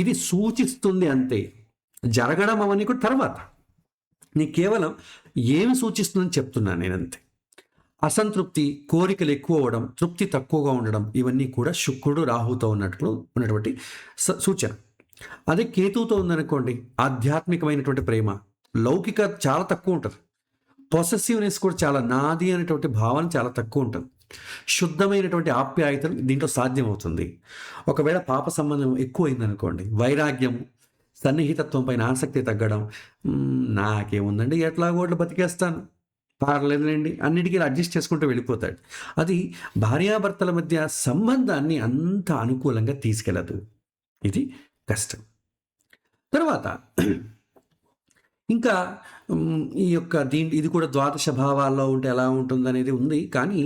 ఇది సూచిస్తుంది అంతే. జరగడం అవన్నీ కూడా తర్వాత. నీకు కేవలం ఏమి సూచిస్తుందని చెప్తున్నాను నేను అంతే. అసంతృప్తి, కోరికలు ఎక్కువ అవ్వడం, తృప్తి తక్కువగా ఉండడం, ఇవన్నీ కూడా శుక్రుడు రాహుతో ఉన్నటువంటి సూచన. అదే కేతువుతో ఉందనుకోండి, ఆధ్యాత్మికమైనటువంటి ప్రేమ, లౌకిక చాలా తక్కువ ఉంటుంది. పొసెసివ్నెస్ కూడా చాలా, నాది అనేటువంటి భావన చాలా తక్కువ ఉంటుంది. శుద్ధమైనటువంటి ఆప్యాయతలు దీంట్లో సాధ్యమవుతుంది. ఒకవేళ పాప సంబంధం ఎక్కువైందనుకోండి, వైరాగ్యం, సన్నిహితత్వం పైన ఆసక్తి తగ్గడం, నాకేముందండి ఎట్లాగో అట్లా బతికేస్తాను, పర్లేదులేండి, అన్నిటికీ అడ్జస్ట్ చేసుకుంటూ వెళ్ళిపోతాడు. అది భార్యాభర్తల మధ్య సంబంధాన్ని అంత అనుకూలంగా తీసుకెళ్ళదు. ఇది కష్టం. తర్వాత ఇంకా ఈ యొక్క ఇది కూడా ద్వాదశ భావాల్లో ఉంటే ఎలా ఉంటుందనేది ఉంది. కానీ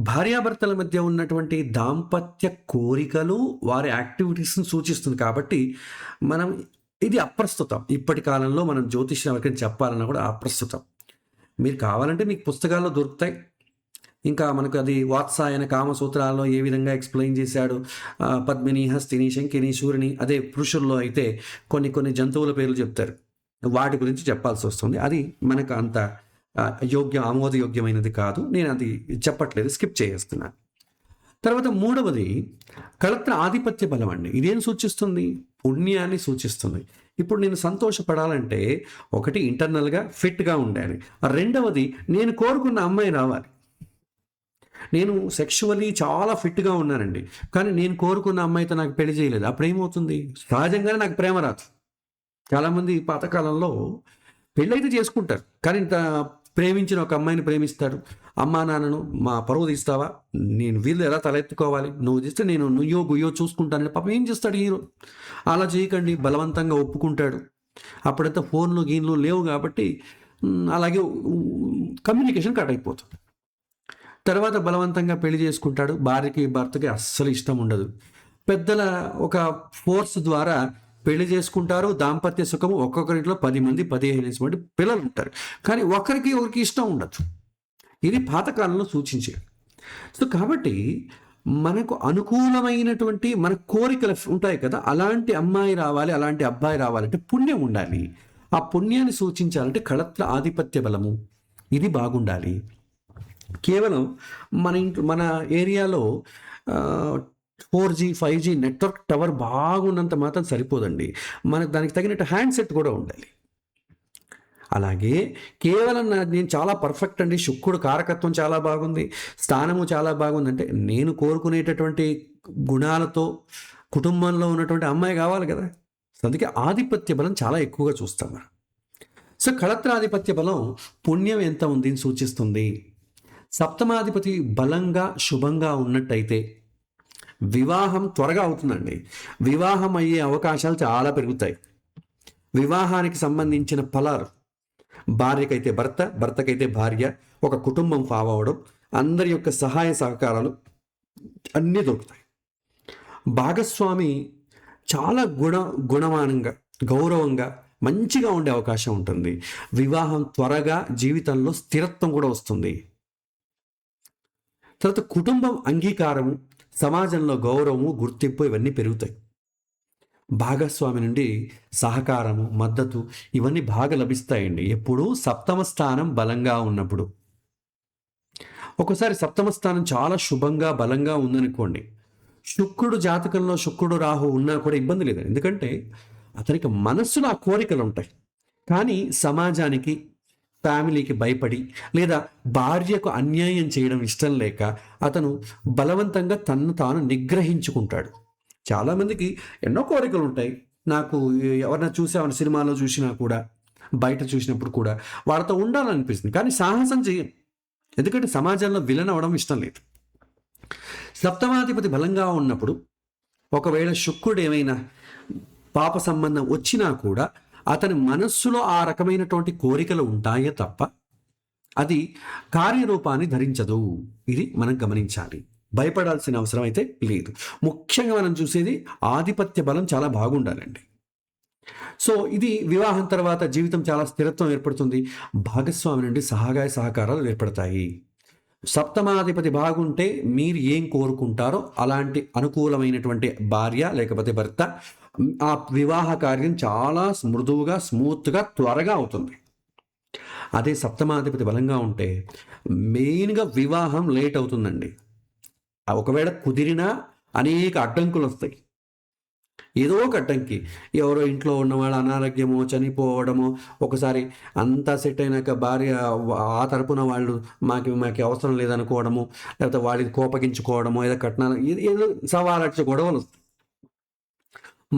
భార్యాభర్తల మధ్య ఉన్నటువంటి దాంపత్య కోరికలు వారి యాక్టివిటీస్ని సూచిస్తుంది. కాబట్టి మనం ఇది అప్రస్తుతం. ఇప్పటి కాలంలో మనం జ్యోతిష్యం ఎవరికైనా చెప్పాలన్నా కూడా అప్రస్తుతం. మీరు కావాలంటే మీకు పుస్తకాల్లో దొరుకుతాయి. ఇంకా మనకు అది వాత్సాయన కామసూత్రాల్లో ఏ విధంగా ఎక్స్ప్లెయిన్ చేశాడు, పద్మిని, హస్తిని, శంకిని, శూరిని. అదే పురుషుల్లో అయితే కొన్ని జంతువుల పేర్లు చెప్తారు, వాటి గురించి చెప్పాల్సి వస్తుంది. అది మనకు అంత ఆమోదయోగ్యమైనది కాదు, నేను అది చెప్పట్లేదు, స్కిప్ చేస్తున్నాను. తర్వాత మూడవది కళత్ర ఆధిపత్య బలం అండి. ఇదేం సూచిస్తుంది? పుణ్యాన్ని సూచిస్తుంది. ఇప్పుడు నేను సంతోషపడాలంటే ఒకటి ఇంటర్నల్గా ఫిట్గా ఉండాలి, రెండవది నేను కోరుకున్న అమ్మాయి రావాలి. నేను సెక్షువల్లీ చాలా ఫిట్గా ఉన్నానండి, కానీ నేను కోరుకున్న అమ్మాయితో నాకు పెళ్లి చేయలేదు, అప్పుడు ఏమవుతుంది? సహజంగానే నాకు ప్రేమ రాదు. చాలామంది పాతకాలంలో పెళ్ళైతే చేసుకుంటారు, కానీ ప్రేమించిన ఒక అమ్మాయిని ప్రేమిస్తాడు. అమ్మా నాన్నను, మా పరువు తీస్తావా, నేను వీళ్ళు ఎలా తలెత్తుకోవాలి, నువ్వు తీస్తే నేను నుయ్యో గుయ్యో చూసుకుంటానని పాపం ఏం చేస్తాడు హీరో. అలా చేయకండి, బలవంతంగా ఒప్పుకుంటాడు. అప్పుడంతా ఫోన్లు గీన్లు లేవు కాబట్టి అలాగే కమ్యూనికేషన్ కట్ అయిపోతుంది. తర్వాత బలవంతంగా పెళ్లి చేసుకుంటాడు. భార్యకి భర్తకి అస్సలు ఇష్టం ఉండదు. పెద్దల ఒక ఫోర్స్ ద్వారా పెళ్లి చేసుకుంటారు. దాంపత్య సుఖము, ఒక్కొక్కరింట్లో 10 మంది 15 మంది పిల్లలు ఉంటారు, కానీ ఒకరికి ఇష్టం ఉండదు. ఇది పాతకాలంలో సూచించేది. సో కాబట్టి మనకు అనుకూలమైనటువంటి మన కోరికలు ఉంటాయి కదా, అలాంటి అమ్మాయి రావాలి, అలాంటి అబ్బాయి రావాలంటే పుణ్యం ఉండాలి. ఆ పుణ్యాన్ని సూచించాలంటే కళత్ర ఆధిపత్య బలము ఇది బాగుండాలి. కేవలం మన ఏరియాలో 4G 5G నెట్వర్క్ టవర్ బాగున్నంత మాత్రం సరిపోదండి, మనకు దానికి తగినట్టు హ్యాండ్సెట్ కూడా ఉండాలి. అలాగే కేవలం నేను చాలా పర్ఫెక్ట్ అండి, శుక్రుడు కారకత్వం చాలా బాగుంది, స్థానము చాలా బాగుందంటే నేను కోరుకునేటటువంటి గుణాలతో కుటుంబంలో ఉన్నటువంటి అమ్మాయి కావాలి కదా. అందుకే ఆధిపత్య బలం చాలా ఎక్కువగా చూస్తాం మనం. సో కళత్రాధిపత్య బలం పుణ్యం ఎంత ఉంది సూచిస్తుంది. సప్తమాధిపతి బలంగా శుభంగా ఉన్నట్టయితే వివాహం త్వరగా అవుతుందండి. వివాహం అయ్యే అవకాశాలు చాలా పెరుగుతాయి. వివాహానికి సంబంధించిన ఫలాలు, భార్యకైతే భర్త, భర్తకైతే భార్య, ఒక కుటుంబం ఫామ్ అవ్వడం, అందరి యొక్క సహాయ సహకారాలు అన్నీ దొరుకుతాయి. భాగస్వామి చాలా గుణమానంగా, గౌరవంగా, మంచిగా ఉండే అవకాశం ఉంటుంది. వివాహం త్వరగా, జీవితంలో స్థిరత్వం కూడా వస్తుంది. తర్వాత కుటుంబం అంగీకారము, సమాజంలో గౌరవము, గుర్తింపు ఇవన్నీ పెరుగుతాయి. భాగస్వామి నుండి సహకారము, మద్దతు ఇవన్నీ బాగా లభిస్తాయండి. ఎప్పుడు సప్తమ స్థానం బలంగా ఉన్నప్పుడు. ఒకసారి సప్తమ స్థానం చాలా శుభంగా బలంగా ఉందనుకోండి, శుక్రుడు జాతకంలో శుక్రుడు రాహు ఉన్నా కూడా ఇబ్బంది లేదు. ఎందుకంటే అతనికి మనస్సులో ఆ కోరికలు ఉంటాయి, కానీ సమాజానికి, ఫ్యామిలీకి భయపడి లేదా భార్యకు అన్యాయం చేయడం ఇష్టం లేక అతను బలవంతంగా తన్ను తాను నిగ్రహించుకుంటాడు. చాలామందికి ఎన్నో కోరికలు ఉంటాయి. నాకు ఎవరైనా చూసామని సినిమాలో చూసినా కూడా, బయట చూసినప్పుడు కూడా వాళ్ళతో ఉండాలనిపిస్తుంది, కానీ సాహసం చేయం. ఎందుకంటే సమాజంలో విలన్ అవ్వడం ఇష్టం లేదు. సప్తమాధిపతి బలంగా ఉన్నప్పుడు ఒకవేళ శుక్రుడు ఏమైనా పాప సంబంధం వచ్చినా కూడా అతని మనస్సులో ఆ రకమైనటువంటి కోరికలు ఉంటాయే తప్ప అది కార్యరూపాన్ని ధరించదు. ఇది మనం గమనించాలి. భయపడాల్సిన అవసరం అయితే లేదు. ముఖ్యంగా మనం చూసేది ఆధిపత్య బలం చాలా బాగుండాలండి. సో ఇది వివాహం తర్వాత జీవితం చాలా స్థిరత్వం ఏర్పడుతుంది. భాగస్వామి నుండి సహాయ సహకారాలు ఏర్పడతాయి. సప్తమాధిపతి బాగుంటే మీరు ఏం కోరుకుంటారో అలాంటి అనుకూలమైనటువంటి భార్య లేకపోతే భర్త, ఆ వివాహ కార్యం చాలా మృదువుగా, స్మూత్గా, త్వరగా అవుతుంది. అదే సప్తమాధిపతి బలంగా ఉంటే మెయిన్గా వివాహం లేట్ అవుతుందండి. ఒకవేళ కుదిరినా అనేక అడ్డంకులు వస్తాయి. ఏదో ఒక అడ్డంకి, ఎవరో ఇంట్లో ఉన్నవాళ్ళు అనారోగ్యమో, చనిపోవడమో, ఒకసారి అంతా సెట్ అయినాక భార్య ఆ తరపున వాళ్ళు మాకు అవసరం లేదనుకోవడము, లేకపోతే వాళ్ళకి కోపగించుకోవడము, ఏదో కట్నాలు, ఏదో సవాలక్ష గొడవలు వస్తాయి.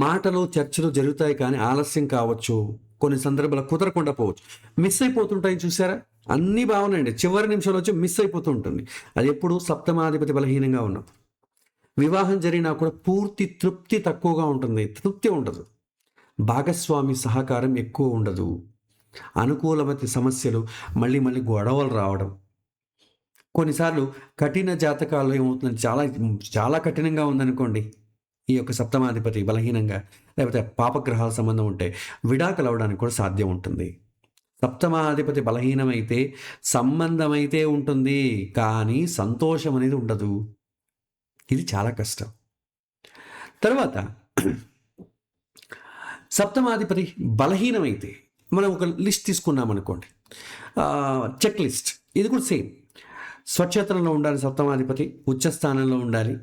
మాటలు చర్చలు జరుగుతాయి కానీ ఆలస్యం కావచ్చు, కొన్ని సందర్భాలు కుదరకుండా పోవచ్చు, మిస్ అయిపోతుంటాయి. చూసారా, అన్నీ బాగున్నాయండి, చివరి నిమిషంలో వచ్చి మిస్ అయిపోతూ ఉంటుంది. అది ఎప్పుడు సప్తమాధిపతి బలహీనంగా ఉన్నప్పుడు. వివాహం జరిగినా కూడా పూర్తి తృప్తి తక్కువగా ఉంటుంది, తృప్తి ఉండదు. భాగస్వామి సహకారం ఎక్కువ ఉండదు. అనుకూలమైన సమస్యలు, మళ్ళీ మళ్ళీ గొడవలు రావడం. కొన్నిసార్లు కఠిన జాతకాల్లో ఏమవుతుంది, చాలా చాలా కఠినంగా ఉందనుకోండి, ఈ యొక్క సప్తమాధిపతి బలహీనంగా, లేకపోతే పాపగ్రహాల సంబంధం ఉంటే విడాకులు అవడానికి కూడా సాధ్యం ఉంటుంది. సప్తమాధిపతి బలహీనమైతే సంబంధం అయితే ఉంటుంది, కానీ సంతోషం అనేది ఉండదు. ఇది చాలా కష్టం. తర్వాత సప్తమాధిపతి బలహీనమైతే మనం ఒక లిస్ట్ తీసుకున్నాం అనుకోండి, చెక్ లిస్ట్. ఇది కూడా సేమ్. స్వక్షేత్రంలో ఉండాలి సప్తమాధిపతి, ఉచ్చ స్థానంలో ఉండాలి,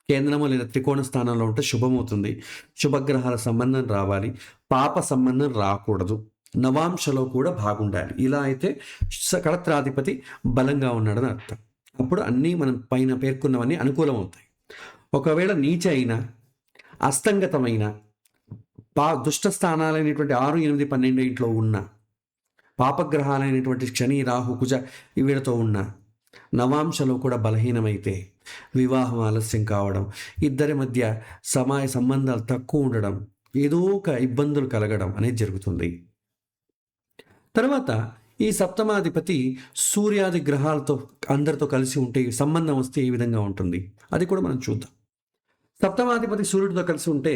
కేంద్రము లేదా త్రికోణ స్థానంలో ఉంటే శుభమవుతుంది. శుభగ్రహాల సంబంధం రావాలి, పాప సంబంధం రాకూడదు, నవాంశలో కూడా బాగుండాలి. ఇలా అయితే కళత్రాధిపతి బలంగా ఉన్నాడని అర్థం. అప్పుడు అన్నీ మనం పైన పేర్కొన్నవన్నీ అనుకూలం అవుతాయి. ఒకవేళ నీచ అయినా, అస్తంగతమైన, దుష్ట స్థానాలైనటువంటి 6, 8, 12 ఇంట్లో ఉన్న, పాపగ్రహాలైనటువంటి శని, రాహు, కుజ వీళ్ళతో ఉన్న, నవాంశలో కూడా బలహీనమైతే వివాహం ఆలస్యం కావడం, ఇద్దరి మధ్య సంబంధాలు తక్కువ ఉండడం, ఏదో ఒక ఇబ్బందులు కలగడం అనేది జరుగుతుంది. తర్వాత ఈ సప్తమాధిపతి సూర్యాది గ్రహాలతో అందరితో కలిసి ఉంటే సంబంధం వస్తే ఏ విధంగా ఉంటుంది అది కూడా మనం చూద్దాం. సప్తమాధిపతి సూర్యుడితో కలిసి ఉంటే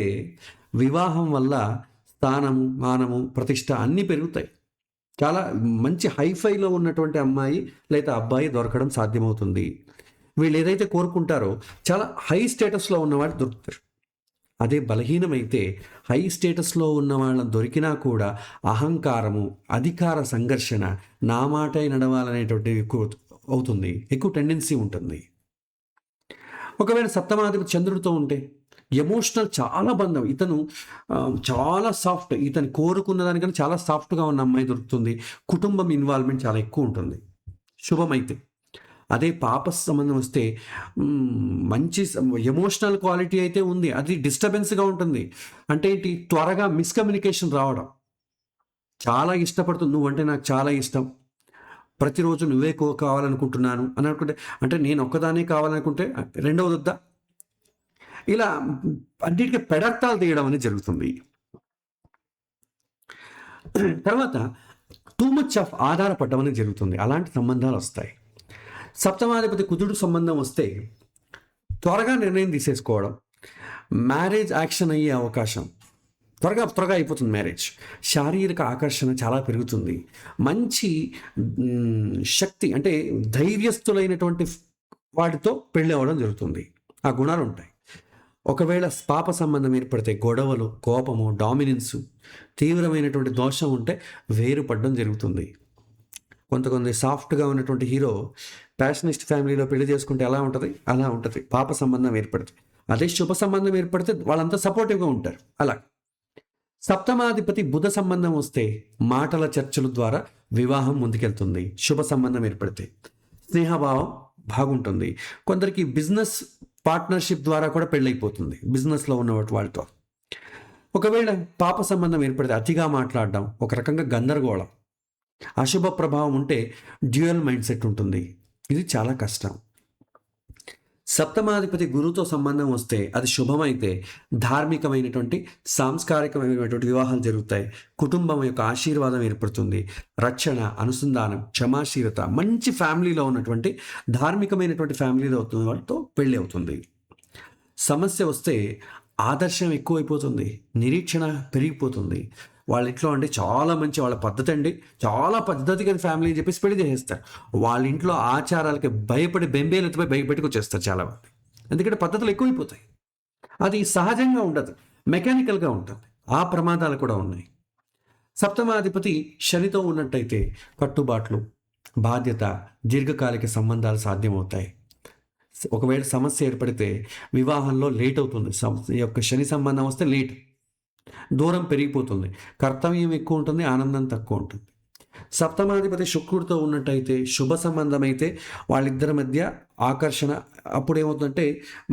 వివాహం వల్ల స్థానము, మానము, ప్రతిష్ట అన్నీ పెరుగుతాయి. చాలా మంచి హైఫైలో ఉన్నటువంటి అమ్మాయి లేదా అబ్బాయి దొరకడం సాధ్యమవుతుంది. వీళ్ళు ఏదైతే కోరుకుంటారో చాలా హై స్టేటస్లో ఉన్నవాడు దొరుకుతారు. అదే బలహీనమైతే హై స్టేటస్లో ఉన్న వాళ్ళని దొరికినా కూడా అహంకారము, అధికార సంఘర్షణ, నా మాటే నడవాలనేటువంటి ఎక్కువ అవుతుంది, ఎక్కువ టెండెన్సీ ఉంటుంది. ఒకవేళ సప్తమాధిపతి చంద్రుడితో ఉంటే ఎమోషనల్ చాలా బంధం, ఇతను చాలా సాఫ్ట్, ఇతను కోరుకున్న దానికన్నా చాలా సాఫ్ట్గా ఉన్న అమ్మాయి దొరుకుతుంది. కుటుంబం ఇన్వాల్వ్మెంట్ చాలా ఎక్కువ ఉంటుంది శుభమైతే. అదే పాప సంబంధం వస్తే మంచి ఎమోషనల్ క్వాలిటీ అయితే ఉంది, అది డిస్టర్బెన్స్గా ఉంటుంది. అంటే ఏంటి, త్వరగా మిస్కమ్యూనికేషన్ రావడం. చాలా ఇష్టపడుతుంది, నువ్వంటే నాకు చాలా ఇష్టం, ప్రతిరోజు నువ్వే కావాలనుకుంటున్నాను అని అనుకుంటే, అంటే నేను ఒక్కదానే కావాలనుకుంటే రెండవది వద్దా, ఇలా అన్నిటికీ పెడర్థాలు తీయడం అనేది జరుగుతుంది. తర్వాత టూ మచ్ ఆఫ్ ఆధారపడడం అనేది జరుగుతుంది. అలాంటి సంబంధాలు వస్తాయి. సప్తమాధిపతి కుజుడు సంబంధం వస్తే త్వరగా నిర్ణయం తీసేసుకోవడం, మ్యారేజ్ యాక్షన్ అయ్యే అవకాశం, త్వరగా అయిపోతుంది మ్యారేజ్. శారీరక ఆకర్షణ చాలా పెరుగుతుంది. మంచి శక్తి, అంటే ధైర్యస్తులైనటువంటి వాటితో పెళ్ళి అవ్వడం జరుగుతుంది. ఆ గుణాలు ఉంటాయి. ఒకవేళ పాప సంబంధం ఏర్పడితే గొడవలు, కోపము, డామినెన్సు, తీవ్రమైనటువంటి దోషం ఉంటే వేరుపడడం జరుగుతుంది. కొంతమంది సాఫ్ట్గా ఉన్నటువంటి హీరో ప్యాషనిస్ట్ ఫ్యామిలీలో పెళ్లి చేసుకుంటే ఎలా ఉంటుంది, అలా ఉంటుంది. పాప సంబంధం ఏర్పడుతుంది. అదే శుభ సంబంధం ఏర్పడితే వాళ్ళంతా సపోర్టివ్గా ఉంటారు. అలా సప్తమాధిపతి బుధ సంబంధం వస్తే మాటల చర్చల ద్వారా వివాహం ముందుకెళ్తుంది. శుభ సంబంధం ఏర్పడితే స్నేహభావం బాగుంటుంది. కొందరికి బిజినెస్ పార్ట్నర్షిప్ ద్వారా కూడా పెళ్ళైపోతుంది, బిజినెస్లో ఉన్న వాళ్ళతో. ఒకవేళ పాప సంబంధం ఏర్పడితే అతిగా మాట్లాడడం, ఒక రకంగా గందరగోళం, అశుభ ప్రభావం ఉంటే డ్యూయల్ మైండ్ సెట్ ఉంటుంది. ఇది చాలా కష్టం. సప్తమాధిపతి గురువుతో సంబంధం వస్తే అది శుభమైతే ధార్మికమైనటువంటి సాంస్కారికమైనటువంటి వివాహాలు జరుగుతాయి. కుటుంబం యొక్క ఆశీర్వాదం ఏర్పడుతుంది. రక్షణ, అనుసంధానం, క్షమాశీలత, మంచి ఫ్యామిలీలో ఉన్నటువంటి ధార్మికమైనటువంటి ఫ్యామిలీలో అవుతున్న వాళ్ళతో పెళ్ళి అవుతుంది. సమస్య వస్తే ఆదర్శం ఎక్కువైపోతుంది, నిరీక్షణ పెరిగిపోతుంది. వాళ్ళ ఇంట్లో అంటే చాలా మంచి, వాళ్ళ పద్ధతి అండి, చాలా పద్ధతిగా ఫ్యామిలీ అని చెప్పేసి పెళ్లి చేసేస్తారు. వాళ్ళ ఇంట్లో ఆచారాలకి భయపడి బెంబేలెత్తిపోయి బయటకు వచ్చేస్తారు చాలామంది. ఎందుకంటే పద్ధతులు ఎక్కువైపోతాయి. అది సహజంగా ఉండదు, మెకానికల్గా ఉంటుంది. ఆ ప్రమాదాలు కూడా ఉన్నాయి. సప్తమాధిపతి శనితో ఉన్నట్టయితే కట్టుబాట్లు, బాధ్యత, దీర్ఘకాలిక సంబంధాలు సాధ్యమవుతాయి. ఒకవేళ సమస్య ఏర్పడితే వివాహంలో లేట్ అవుతుంది. ఈ యొక్క శని సంబంధం వస్తే లేట్, దూరం పెరిగిపోతుంది, కర్తవ్యం ఎక్కువ ఉంటుంది, ఆనందం తక్కువ ఉంటుంది. సప్తమాధిపతి శుక్రుడితో ఉన్నట్టయితే శుభ సంబంధం అయితే వాళ్ళిద్దరి మధ్య ఆకర్షణ, అప్పుడు ఏమవుతుందంటే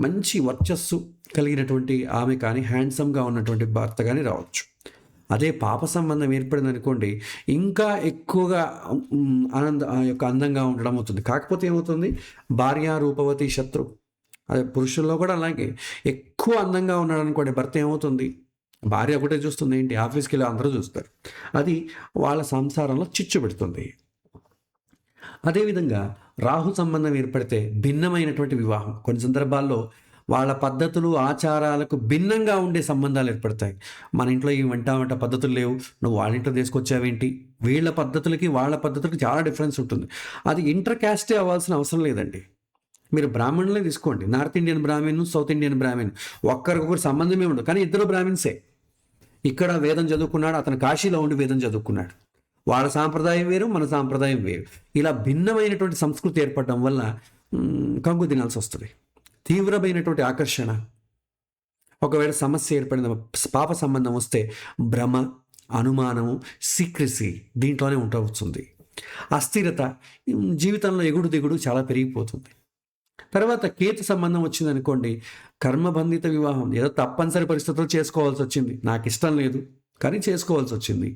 మంచి వర్చస్సు కలిగినటువంటి ఆమె కానీ, హ్యాండ్సమ్గా ఉన్నటువంటి భర్త కానీ రావచ్చు. అదే పాప సంబంధం ఏర్పడింది అనుకోండి, ఇంకా ఎక్కువగా ఆ యొక్క అందంగా ఉండడం అవుతుంది. కాకపోతే ఏమవుతుంది, భార్య రూపవతి శత్రు. అదే పురుషుల్లో కూడా అలాగే ఎక్కువ అందంగా ఉన్నాడు అనుకోండి భర్త, ఏమవుతుంది, భార్య ఒకటే చూస్తుంది, ఏంటి ఆఫీస్కి వెళ్ళి అందరూ చూస్తారు. అది వాళ్ళ సంసారంలో చిచ్చు పెడుతుంది. అదేవిధంగా రాహు సంబంధం ఏర్పడితే భిన్నమైనటువంటి వివాహం, కొన్ని సందర్భాల్లో వాళ్ళ పద్ధతులు ఆచారాలకు భిన్నంగా ఉండే సంబంధాలు ఏర్పడతాయి. మన ఇంట్లో ఈ వంట పద్ధతులు లేవు, నువ్వు వాళ్ళ ఇంట్లో తీసుకొచ్చావేంటి, వీళ్ళ పద్ధతులకి వాళ్ళ పద్ధతులకి చాలా డిఫరెన్స్ ఉంటుంది. అది ఇంటర్ క్యాస్టే అవ్వాల్సిన అవసరం లేదండి. మీరు బ్రాహ్మణులే తీసుకోండి, north Indian Brahmin, south Indian Brahmin, ఒక్కరికొకరు సంబంధమే ఉండదు, కానీ ఇద్దరు బ్రాహ్మిన్సే. ఇక్కడ వేదం చదువుకున్నాడు, అతను కాశీలో ఉండి వేదం చదువుకున్నాడు. వాళ్ళ సాంప్రదాయం వేరు, మన సాంప్రదాయం వేరు. ఇలా భిన్నమైనటువంటి సంస్కృతి ఏర్పడడం వల్ల కంగు తినాల్సి వస్తుంది. తీవ్రమైనటువంటి ఆకర్షణ, ఒకవేళ సమస్య ఏర్పడిన పాప సంబంధం వస్తే భ్రమ, అనుమానము, సీక్రెసీ దీంట్లోనే ఉండవచ్చుంది. అస్థిరత, జీవితంలో ఎగుడు దిగుడు చాలా పెరిగిపోతుంది. తర్వాత కేతు సంబంధం వచ్చిందనుకోండి, కర్మబంధిత వివాహం, ఏదో తప్పనిసరి పరిస్థితుల్లో చేసుకోవాల్సి వచ్చింది, నాకు ఇష్టం లేదు కానీ చేసుకోవాల్సి వచ్చింది.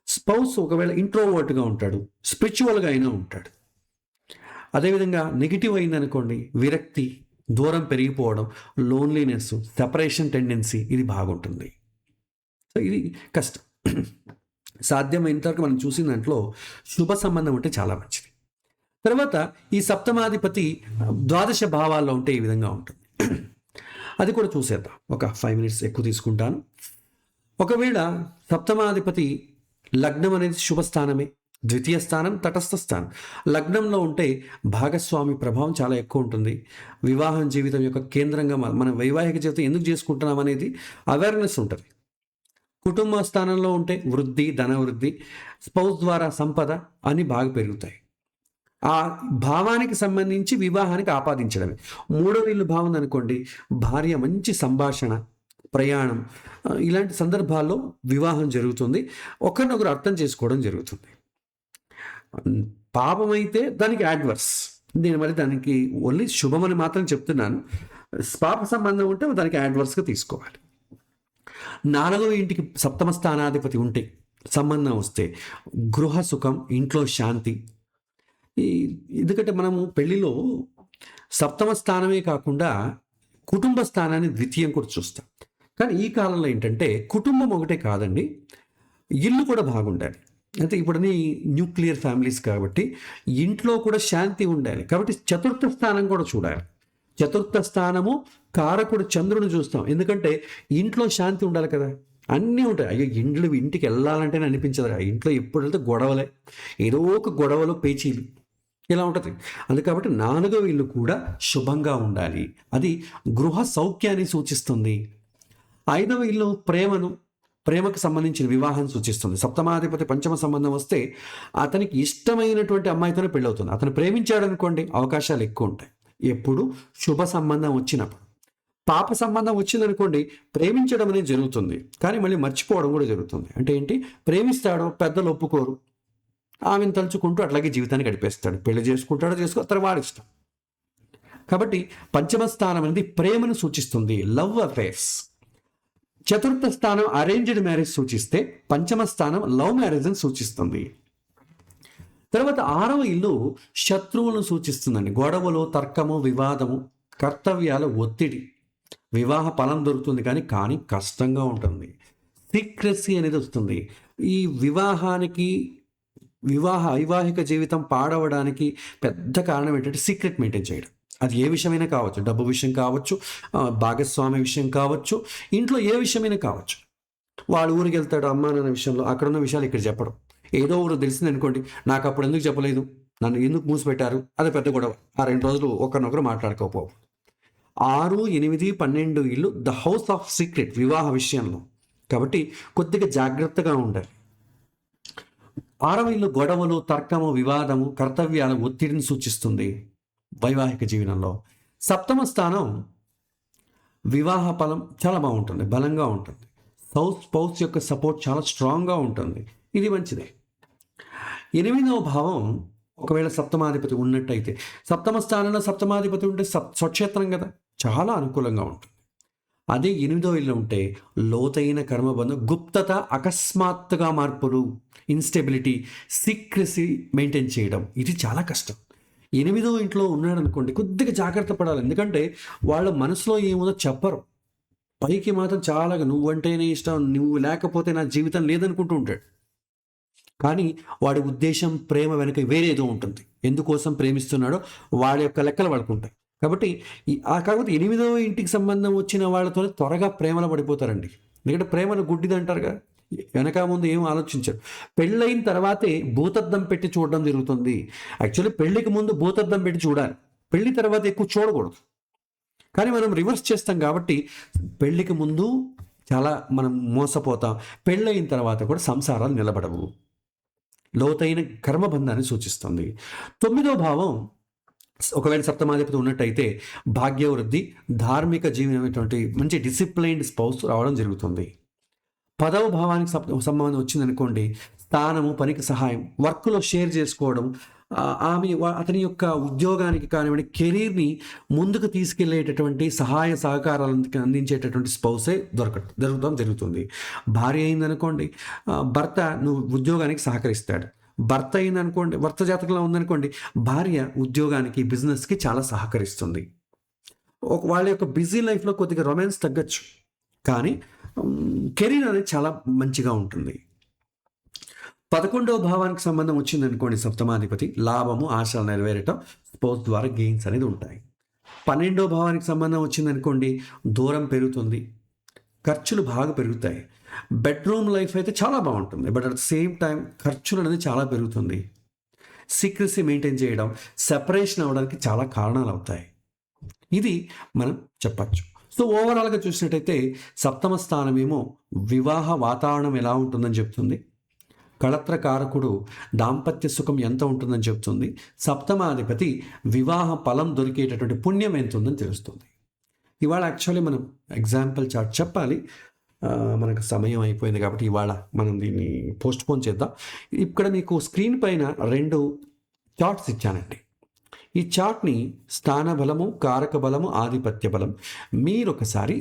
స్పౌస్ ఒకవేళ ఇంట్రోవర్ట్గా ఉంటాడు, స్పిరిచువల్గా అయినా ఉంటాడు. అదేవిధంగా నెగిటివ్ అయిందనుకోండి, విరక్తి, దూరం పెరిగిపోవడం, లోన్లీనెస్, సెపరేషన్ టెండెన్సీ, ఇది బాగుంటుంది. సో ఇది కష్టం. సాధ్యమైనంతవరకు మనం చూసిన దాంట్లో శుభ సంబంధం ఉంటే చాలా మంచిది. తర్వాత ఈ సప్తమాధిపతి ద్వాదశ భావాల్లో ఉంటే ఈ విధంగా ఉంటుంది. అది కూడా చూసేద్దాం, ఒక 5 minutes ఎక్కువ తీసుకుంటాను. ఒకవేళ సప్తమాధిపతి లగ్నం అనేది శుభస్థానమే, ద్వితీయ స్థానం తటస్థ స్థానం. లగ్నంలో ఉంటే భాగస్వామి ప్రభావం చాలా ఎక్కువ ఉంటుంది. వివాహం జీవితం యొక్క కేంద్రంగా మన వైవాహిక జీవితం ఎందుకు చేసుకుంటున్నాం అనేది అవేర్నెస్ ఉంటుంది. కుటుంబ స్థానంలో ఉంటే వృద్ధి, ధనవృద్ధి, స్పౌస్ ద్వారా సంపద అని బాగా పెరుగుతాయి. ఆ భావానికి సంబంధించి వివాహానికి ఆపాదించడమే. మూడవ ఇల్లు భావం అనుకోండి, భార్య మంచి సంభాషణ, ప్రయాణం, ఇలాంటి సందర్భాల్లో వివాహం జరుగుతుంది. ఒకరినొకరు అర్థం చేసుకోవడం జరుగుతుంది. పాపమైతే దానికి యాడ్వర్స్, నేను మరి దానికి ఓన్లీ శుభమని మాత్రం చెప్తున్నాను. పాప సంబంధం ఉంటే దానికి యాడ్వర్స్గా తీసుకోవాలి. 4వ ఇంటికి సప్తమ స్థానాధిపతి ఉంటే సంబంధం వస్తే గృహ సుఖం, ఇంట్లో శాంతి. ఎందుకంటే మనము పెళ్లిలో సప్తమ స్థానమే కాకుండా కుటుంబ స్థానాన్ని ద్వితీయం కూడా చూస్తాం. కానీ ఈ కాలంలో ఏంటంటే కుటుంబం ఒకటే కాదండి, ఇల్లు కూడా బాగుండాలి. అయితే ఇప్పుడని న్యూక్లియర్ ఫ్యామిలీస్ కాబట్టి ఇంట్లో కూడా శాంతి ఉండాలి. కాబట్టి చతుర్థ స్థానం కూడా చూడాలి. చతుర్థ స్థానము కారకుడు చంద్రుని చూస్తాం, ఎందుకంటే ఇంట్లో శాంతి ఉండాలి కదా. అన్నీ ఉంటాయి. అయ్యో ఇంటికి వెళ్ళాలంటేనే అనిపించదు, ఇంట్లో ఎప్పుడు వెళ్తే గొడవలే, ఏదో ఒక గొడవలు, పేచీలు, ఇలా ఉంటుంది. అందుకబట్టి 4వ ఇల్లు కూడా శుభంగా ఉండాలి. అది గృహ సౌఖ్యాన్ని సూచిస్తుంది. 5వ ఇల్లు ప్రేమకు సంబంధించిన వివాహం సూచిస్తుంది. సప్తమాధిపతి పంచమ సంబంధం వస్తే అతనికి ఇష్టమైనటువంటి అమ్మాయితోనే పెళ్ళవుతుంది. అతను ప్రేమించాడు అనుకోండి, అవకాశాలు ఎక్కువ ఉంటాయి. ఎప్పుడు శుభ సంబంధం వచ్చినప్పుడు. పాప సంబంధం వచ్చిందనుకోండి, ప్రేమించడం అనేది జరుగుతుంది కానీ మళ్ళీ మర్చిపోవడం కూడా జరుగుతుంది. అంటే ఏంటి, ప్రేమిస్తాడు, పెద్దలు ఒప్పుకోరు, ఆమెను తలుచుకుంటూ అట్లాగే జీవితాన్ని గడిపేస్తాడు. పెళ్లి చేసుకుంటాడో తర్వాత వాడి ఇష్టం. కాబట్టి పంచమ స్థానం అనేది ప్రేమను సూచిస్తుంది, లవ్ అఫైర్స్. చతుర్థ స్థానం అరేంజ్డ్ మ్యారేజ్ సూచిస్తే పంచమ స్థానం లవ్ మ్యారేజ్ అని సూచిస్తుంది. తర్వాత 6వ ఇల్లు శత్రువులను సూచిస్తుందండి, గొడవలు, తర్కము, వివాదము. కర్తవ్యాల ఒత్తిడి, వివాహ ఫలం దొరుకుతుంది కానీ కష్టంగా ఉంటుంది. సీక్రెసీ అనేది వస్తుంది. ఈ వైవాహిక జీవితం పాడవడానికి పెద్ద కారణం ఏంటంటే సీక్రెట్ మెయింటైన్ చేయడం. అది ఏ విషయమైనా కావచ్చు, డబ్బు విషయం కావచ్చు, భాగస్వామి విషయం కావచ్చు, ఇంట్లో ఏ విషయమైనా కావచ్చు. వాడు ఊరికి వెళ్తాడు అమ్మా నాన్న విషయంలో, అక్కడున్న విషయాలు ఇక్కడ చెప్పడం. ఏదో ఒకటి తెలిసింది అనుకోండి, నాకు అప్పుడు ఎందుకు చెప్పలేదు, నన్ను ఎందుకు మూసిపెట్టారు, అది పెద్ద గొడవ. ఆ 2 రోజులు ఒకరినొకరు మాట్లాడుకోకపోవు. 6, 8, 12 ఇల్లు ద హౌస్ ఆఫ్ సీక్రెట్ వివాహ విషయంలో. కాబట్టి కొద్దిగా జాగ్రత్తగా ఉండాలి. 6వ ఇల్లు గొడవలు, తర్కము, వివాదము, కర్తవ్యాల ఒత్తిడిని సూచిస్తుంది వైవాహిక జీవనంలో. 7వ స్థానం వివాహ ఫలం చాలా బాగుంటుంది, బలంగా ఉంటుంది. స్పౌస్ యొక్క సపోర్ట్ చాలా స్ట్రాంగ్గా ఉంటుంది. ఇది మంచిదే. 8వ భావం ఒకవేళ సప్తమాధిపతి ఉన్నట్టయితే, 7వ స్థానంలో సప్తమాధిపతి ఉంటే స్వక్షేత్రం కదా, చాలా అనుకూలంగా ఉంటుంది. అదే 8వ ఇల్లు ఉంటే లోతైన కర్మబంధం, గుప్తత, అకస్మాత్తుగా మార్పులు, ఇన్స్టెబిలిటీ, సీక్రెసీ మెయింటైన్ చేయడం, ఇది చాలా కష్టం. 8వ ఇంట్లో ఉన్నాడు అనుకోండి, కొద్దిగా జాగ్రత్త పడాలి. ఎందుకంటే వాళ్ళ మనసులో ఏముందో చెప్పరు. పైకి మాత్రం చాలా నువ్వంటేనే ఇష్టం, నువ్వు లేకపోతే నా జీవితం లేదనుకుంటూ ఉంటాడు. కానీ వాడి ఉద్దేశం, ప్రేమ వెనక వేరేదో ఉంటుంది. ఎందుకోసం ప్రేమిస్తున్నాడో వాడి యొక్క లెక్కలు వాడుకుంటాయి. కాబట్టి కాకపోతే 8వ ఇంటికి సంబంధం వచ్చిన వాళ్ళతో త్వరగా ప్రేమలో పడిపోతారండి. ఎందుకంటే ప్రేమను గుడ్డిది అంటారుగా, వెనక ముందు ఏం ఆలోచించారు. పెళ్ళైన తర్వాతే భూతద్దం పెట్టి చూడడం జరుగుతుంది. యాక్చువల్లీ పెళ్ళికి ముందు భూతద్దం పెట్టి చూడాలి, పెళ్లి తర్వాత ఎక్కువ చూడకూడదు. కానీ మనం రివర్స్ చేస్తాం కాబట్టి పెళ్ళికి ముందు చాలా మనం మోసపోతాం, పెళ్ళైన తర్వాత కూడా సంసారాలు నిలబడవు. లోతైన కర్మబంధాన్ని సూచిస్తుంది. 9వ భావం ఒకవేళ సప్తమాధిపతి ఉన్నట్టయితే భాగ్యవృద్ధి, ధార్మిక జీవనమైనటువంటి మంచి డిసిప్లైన్డ్ స్పౌస్ రావడం జరుగుతుంది. 10వ భావానికి సంబంధం వచ్చిందనుకోండి, స్థానము, పనికి సహాయం, వర్క్లో షేర్ చేసుకోవడం, అతని యొక్క ఉద్యోగానికి కానివ్వండి, కెరీర్ని ముందుకు తీసుకెళ్లేటటువంటి సహాయ సహకారాలను అందించేటటువంటి స్పౌసే దొరకడం జరుగుతుంది. భార్య అయిందనుకోండి, భర్త నువ్వు ఉద్యోగానికి సహకరిస్తాడు. భర్త అయిందనుకోండి, భర్త జాతకంలో ఉందనుకోండి, భార్య ఉద్యోగానికి, బిజినెస్కి చాలా సహకరిస్తుంది. వాళ్ళ యొక్క బిజీ లైఫ్లో కొద్దిగా రొమాన్స్ తగ్గచ్చు, కానీ కెరీర్ అనేది చాలా మంచిగా ఉంటుంది. 11వ భావానికి సంబంధం వచ్చిందనుకోండి, సప్తమాధిపతి, లాభము, ఆశలు నెరవేరటం, స్పౌస్ ద్వారా గెయిన్స్ అనేది ఉంటాయి. 12వ భావానికి సంబంధం వచ్చిందనుకోండి, దూరం పెరుగుతుంది, ఖర్చులు బాగా పెరుగుతాయి. బెడ్రూమ్ లైఫ్ అయితే చాలా బాగుంటుంది, but at the same time ఖర్చులు అనేది చాలా పెరుగుతుంది. సీక్రెసీ మెయింటైన్ చేయడం, సెపరేషన్ అవ్వడానికి చాలా కారణాలు అవుతాయి. ఇది మనం చెప్పచ్చు. సో ఓవరాల్గా చూసినట్టయితే 7వ స్థానమేమో వివాహ వాతావరణం ఎలా ఉంటుందని చెప్తుంది. కళత్రకారకుడు దాంపత్య సుఖం ఎంత ఉంటుందని చెప్తుంది. 7వ వివాహ ఫలం దొరికేటటువంటి పుణ్యం ఎంత ఉందని తెలుస్తుంది. ఇవాళ యాక్చువల్లీ మనం ఎగ్జాంపుల్ చార్ట్ చెప్పాలి, మనకు సమయం అయిపోయింది కాబట్టి ఇవాళ మనం దీన్ని పోస్ట్పోన్ చేద్దాం. ఇక్కడ మీకు స్క్రీన్ పైన 2 చార్ట్స్ ఇచ్చానండి. ఈ చార్ట్ని స్థాన బలము, కారక బలము, ఆధిపత్య బలం మీరు ఒకసారి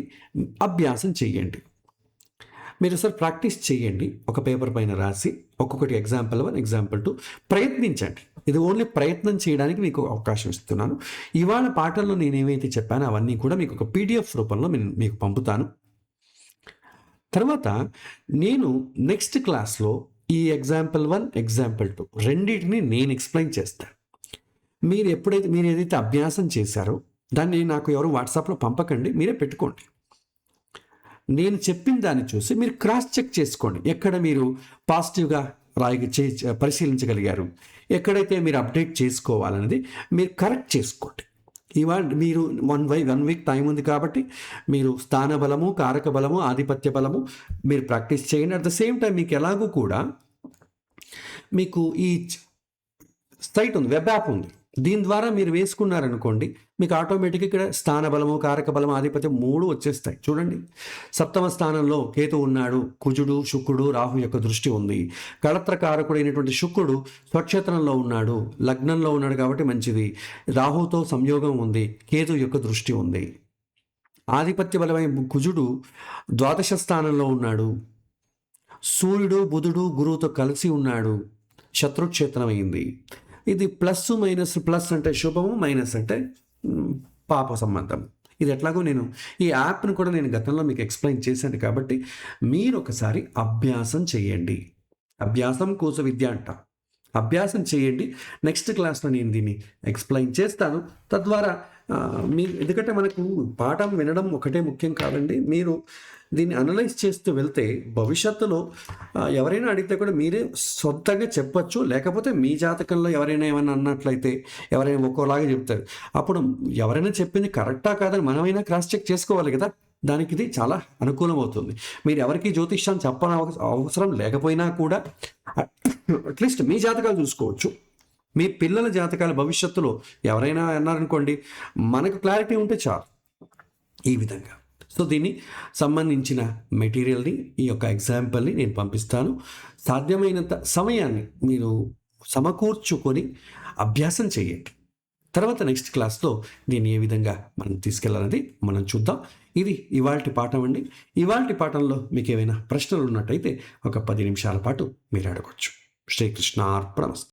అభ్యాసం చేయండి. మీరు ఒకసారి ప్రాక్టీస్ చేయండి, ఒక పేపర్ పైన రాసి ఒక్కొక్కటి ఎగ్జాంపుల్ 1, ఎగ్జాంపుల్ 2 ప్రయత్నించండి. ఇది ఓన్లీ ప్రయత్నం చేయడానికి మీకు అవకాశం ఇస్తున్నాను. ఇవాళ పాఠంలో నేను ఏమైతే చెప్పానో అవన్నీ కూడా మీకు ఒక PDF రూపంలో మీకు పంపుతాను. తర్వాత నేను నెక్స్ట్ క్లాస్లో ఈ ఎగ్జాంపుల్ 1, ఎగ్జాంపుల్ 2 రెండింటిని నేను ఎక్స్ప్లెయిన్ చేస్తాను. మీరు ఏదైతే అభ్యాసం చేశారో దాన్ని నాకు ఎవరు వాట్సాప్లో పంపకండి, మీరే పెట్టుకోండి. నేను చెప్పిన దాన్ని చూసి మీరు క్రాస్ చెక్ చేసుకోండి. ఎక్కడ మీరు పాజిటివ్గా పరిశీలించగలిగారు, ఎక్కడైతే మీరు అప్డేట్ చేసుకోవాలనేది మీరు కరెక్ట్ చేసుకోండి. ఇవాళ మీరు 1 వీక్ టైం ఉంది కాబట్టి మీరు స్థాన బలము, కారక బలము, ఆధిపత్య బలము మీరు ప్రాక్టీస్ చేయండి. అట్ ద సేమ్ టైం మీకు ఎలాగూ కూడా మీకు ఈ సైట్ ఉంది, వెబ్ యాప్ ఉంది, దీని ద్వారా మీరు వేసుకున్నారనుకోండి, మీకు ఆటోమేటిక్గా ఇక్కడ స్థాన బలము, కారక బలము, ఆధిపత్యం 3 వచ్చేస్తాయి. చూడండి, 7వ స్థానంలో కేతు ఉన్నాడు, కుజుడు, శుక్రుడు, రాహు యొక్క దృష్టి ఉంది. కళత్రకారకుడైనటువంటి శుక్రుడు స్వక్షేత్రంలో ఉన్నాడు, లగ్నంలో ఉన్నాడు కాబట్టి మంచిది. రాహుతో సంయోగం ఉంది, కేతు యొక్క దృష్టి ఉంది. ఆధిపత్య బలమైన కుజుడు ద్వాదశ స్థానంలో ఉన్నాడు, సూర్యుడు, బుధుడు, గురువుతో కలిసి ఉన్నాడు, శత్రుక్షేత్రం అయింది. ఇది ప్లస్ మైనస్, ప్లస్ అంటే శుభము, మైనస్ అంటే పాప సంబంధం. ఇది ఎట్లాగో నేను ఈ యాప్‌ని కూడా నేను గతంలో మీకు ఎక్స్‌ప్లెయిన్ చేశాను కాబట్టి మీరు ఒకసారి అభ్యాసం చేయండి. అభ్యాసం కోస విద్య అంటాం. అభ్యాసం చేయండి. నెక్స్ట్ క్లాస్‌లో నేను దీన్ని ఎక్స్‌ప్లెయిన్ చేస్తాను. తద్వారా ఎందుకంటే మనకు పాఠం వినడం ఒకటే ముఖ్యం కాదండి. మీరు దీన్ని అనలైజ్ చేస్తూ వెళ్తే భవిష్యత్తులో ఎవరైనా అడిగితే కూడా మీరే సొంతంగా చెప్పొచ్చు. లేకపోతే మీ జాతకంలో ఎవరైనా ఏమన్నా అన్నట్లయితే ఎవరైనా ఒక్కోలాగా చెప్తారు. అప్పుడు ఎవరైనా చెప్పింది కరెక్టా కాదని మనమైనా క్రాస్ చెక్ చేసుకోవాలి కదా! దానికి ఇది చాలా అనుకూలమవుతుంది. మీరు ఎవరికీ జ్యోతిష్యం అవసరం లేకపోయినా కూడా అట్‌లీస్ట్ మీ జాతకాలు చూసుకోవచ్చు. మీ పిల్లల జాతకాల భవిష్యత్తులో ఎవరైనా అన్నారనుకోండి, మనకు క్లారిటీ ఉంటే చాలు. ఈ విధంగా. సో, దీన్ని సంబంధించిన మెటీరియల్‌ని, ఈ యొక్క ఎగ్జాంపుల్‌ని నేను పంపిస్తాను. సాధ్యమైనంత సమయాన్ని మీరు సమకూర్చుకొని అభ్యాసం చేయండి. తర్వాత నెక్స్ట్ క్లాస్‌లో దీన్ని ఏ విధంగా మనం తీసుకెళ్లాలనేది మనం చూద్దాం. ఇది ఇవాల్టి పాఠం అండి. ఇవాల్టి పాఠంలో మీకేమైనా ప్రశ్నలు ఉన్నట్టయితే ఒక 10 నిమిషాల పాటు మీరు అడగొచ్చు. శ్రీకృష్ణార్పణమస్తు.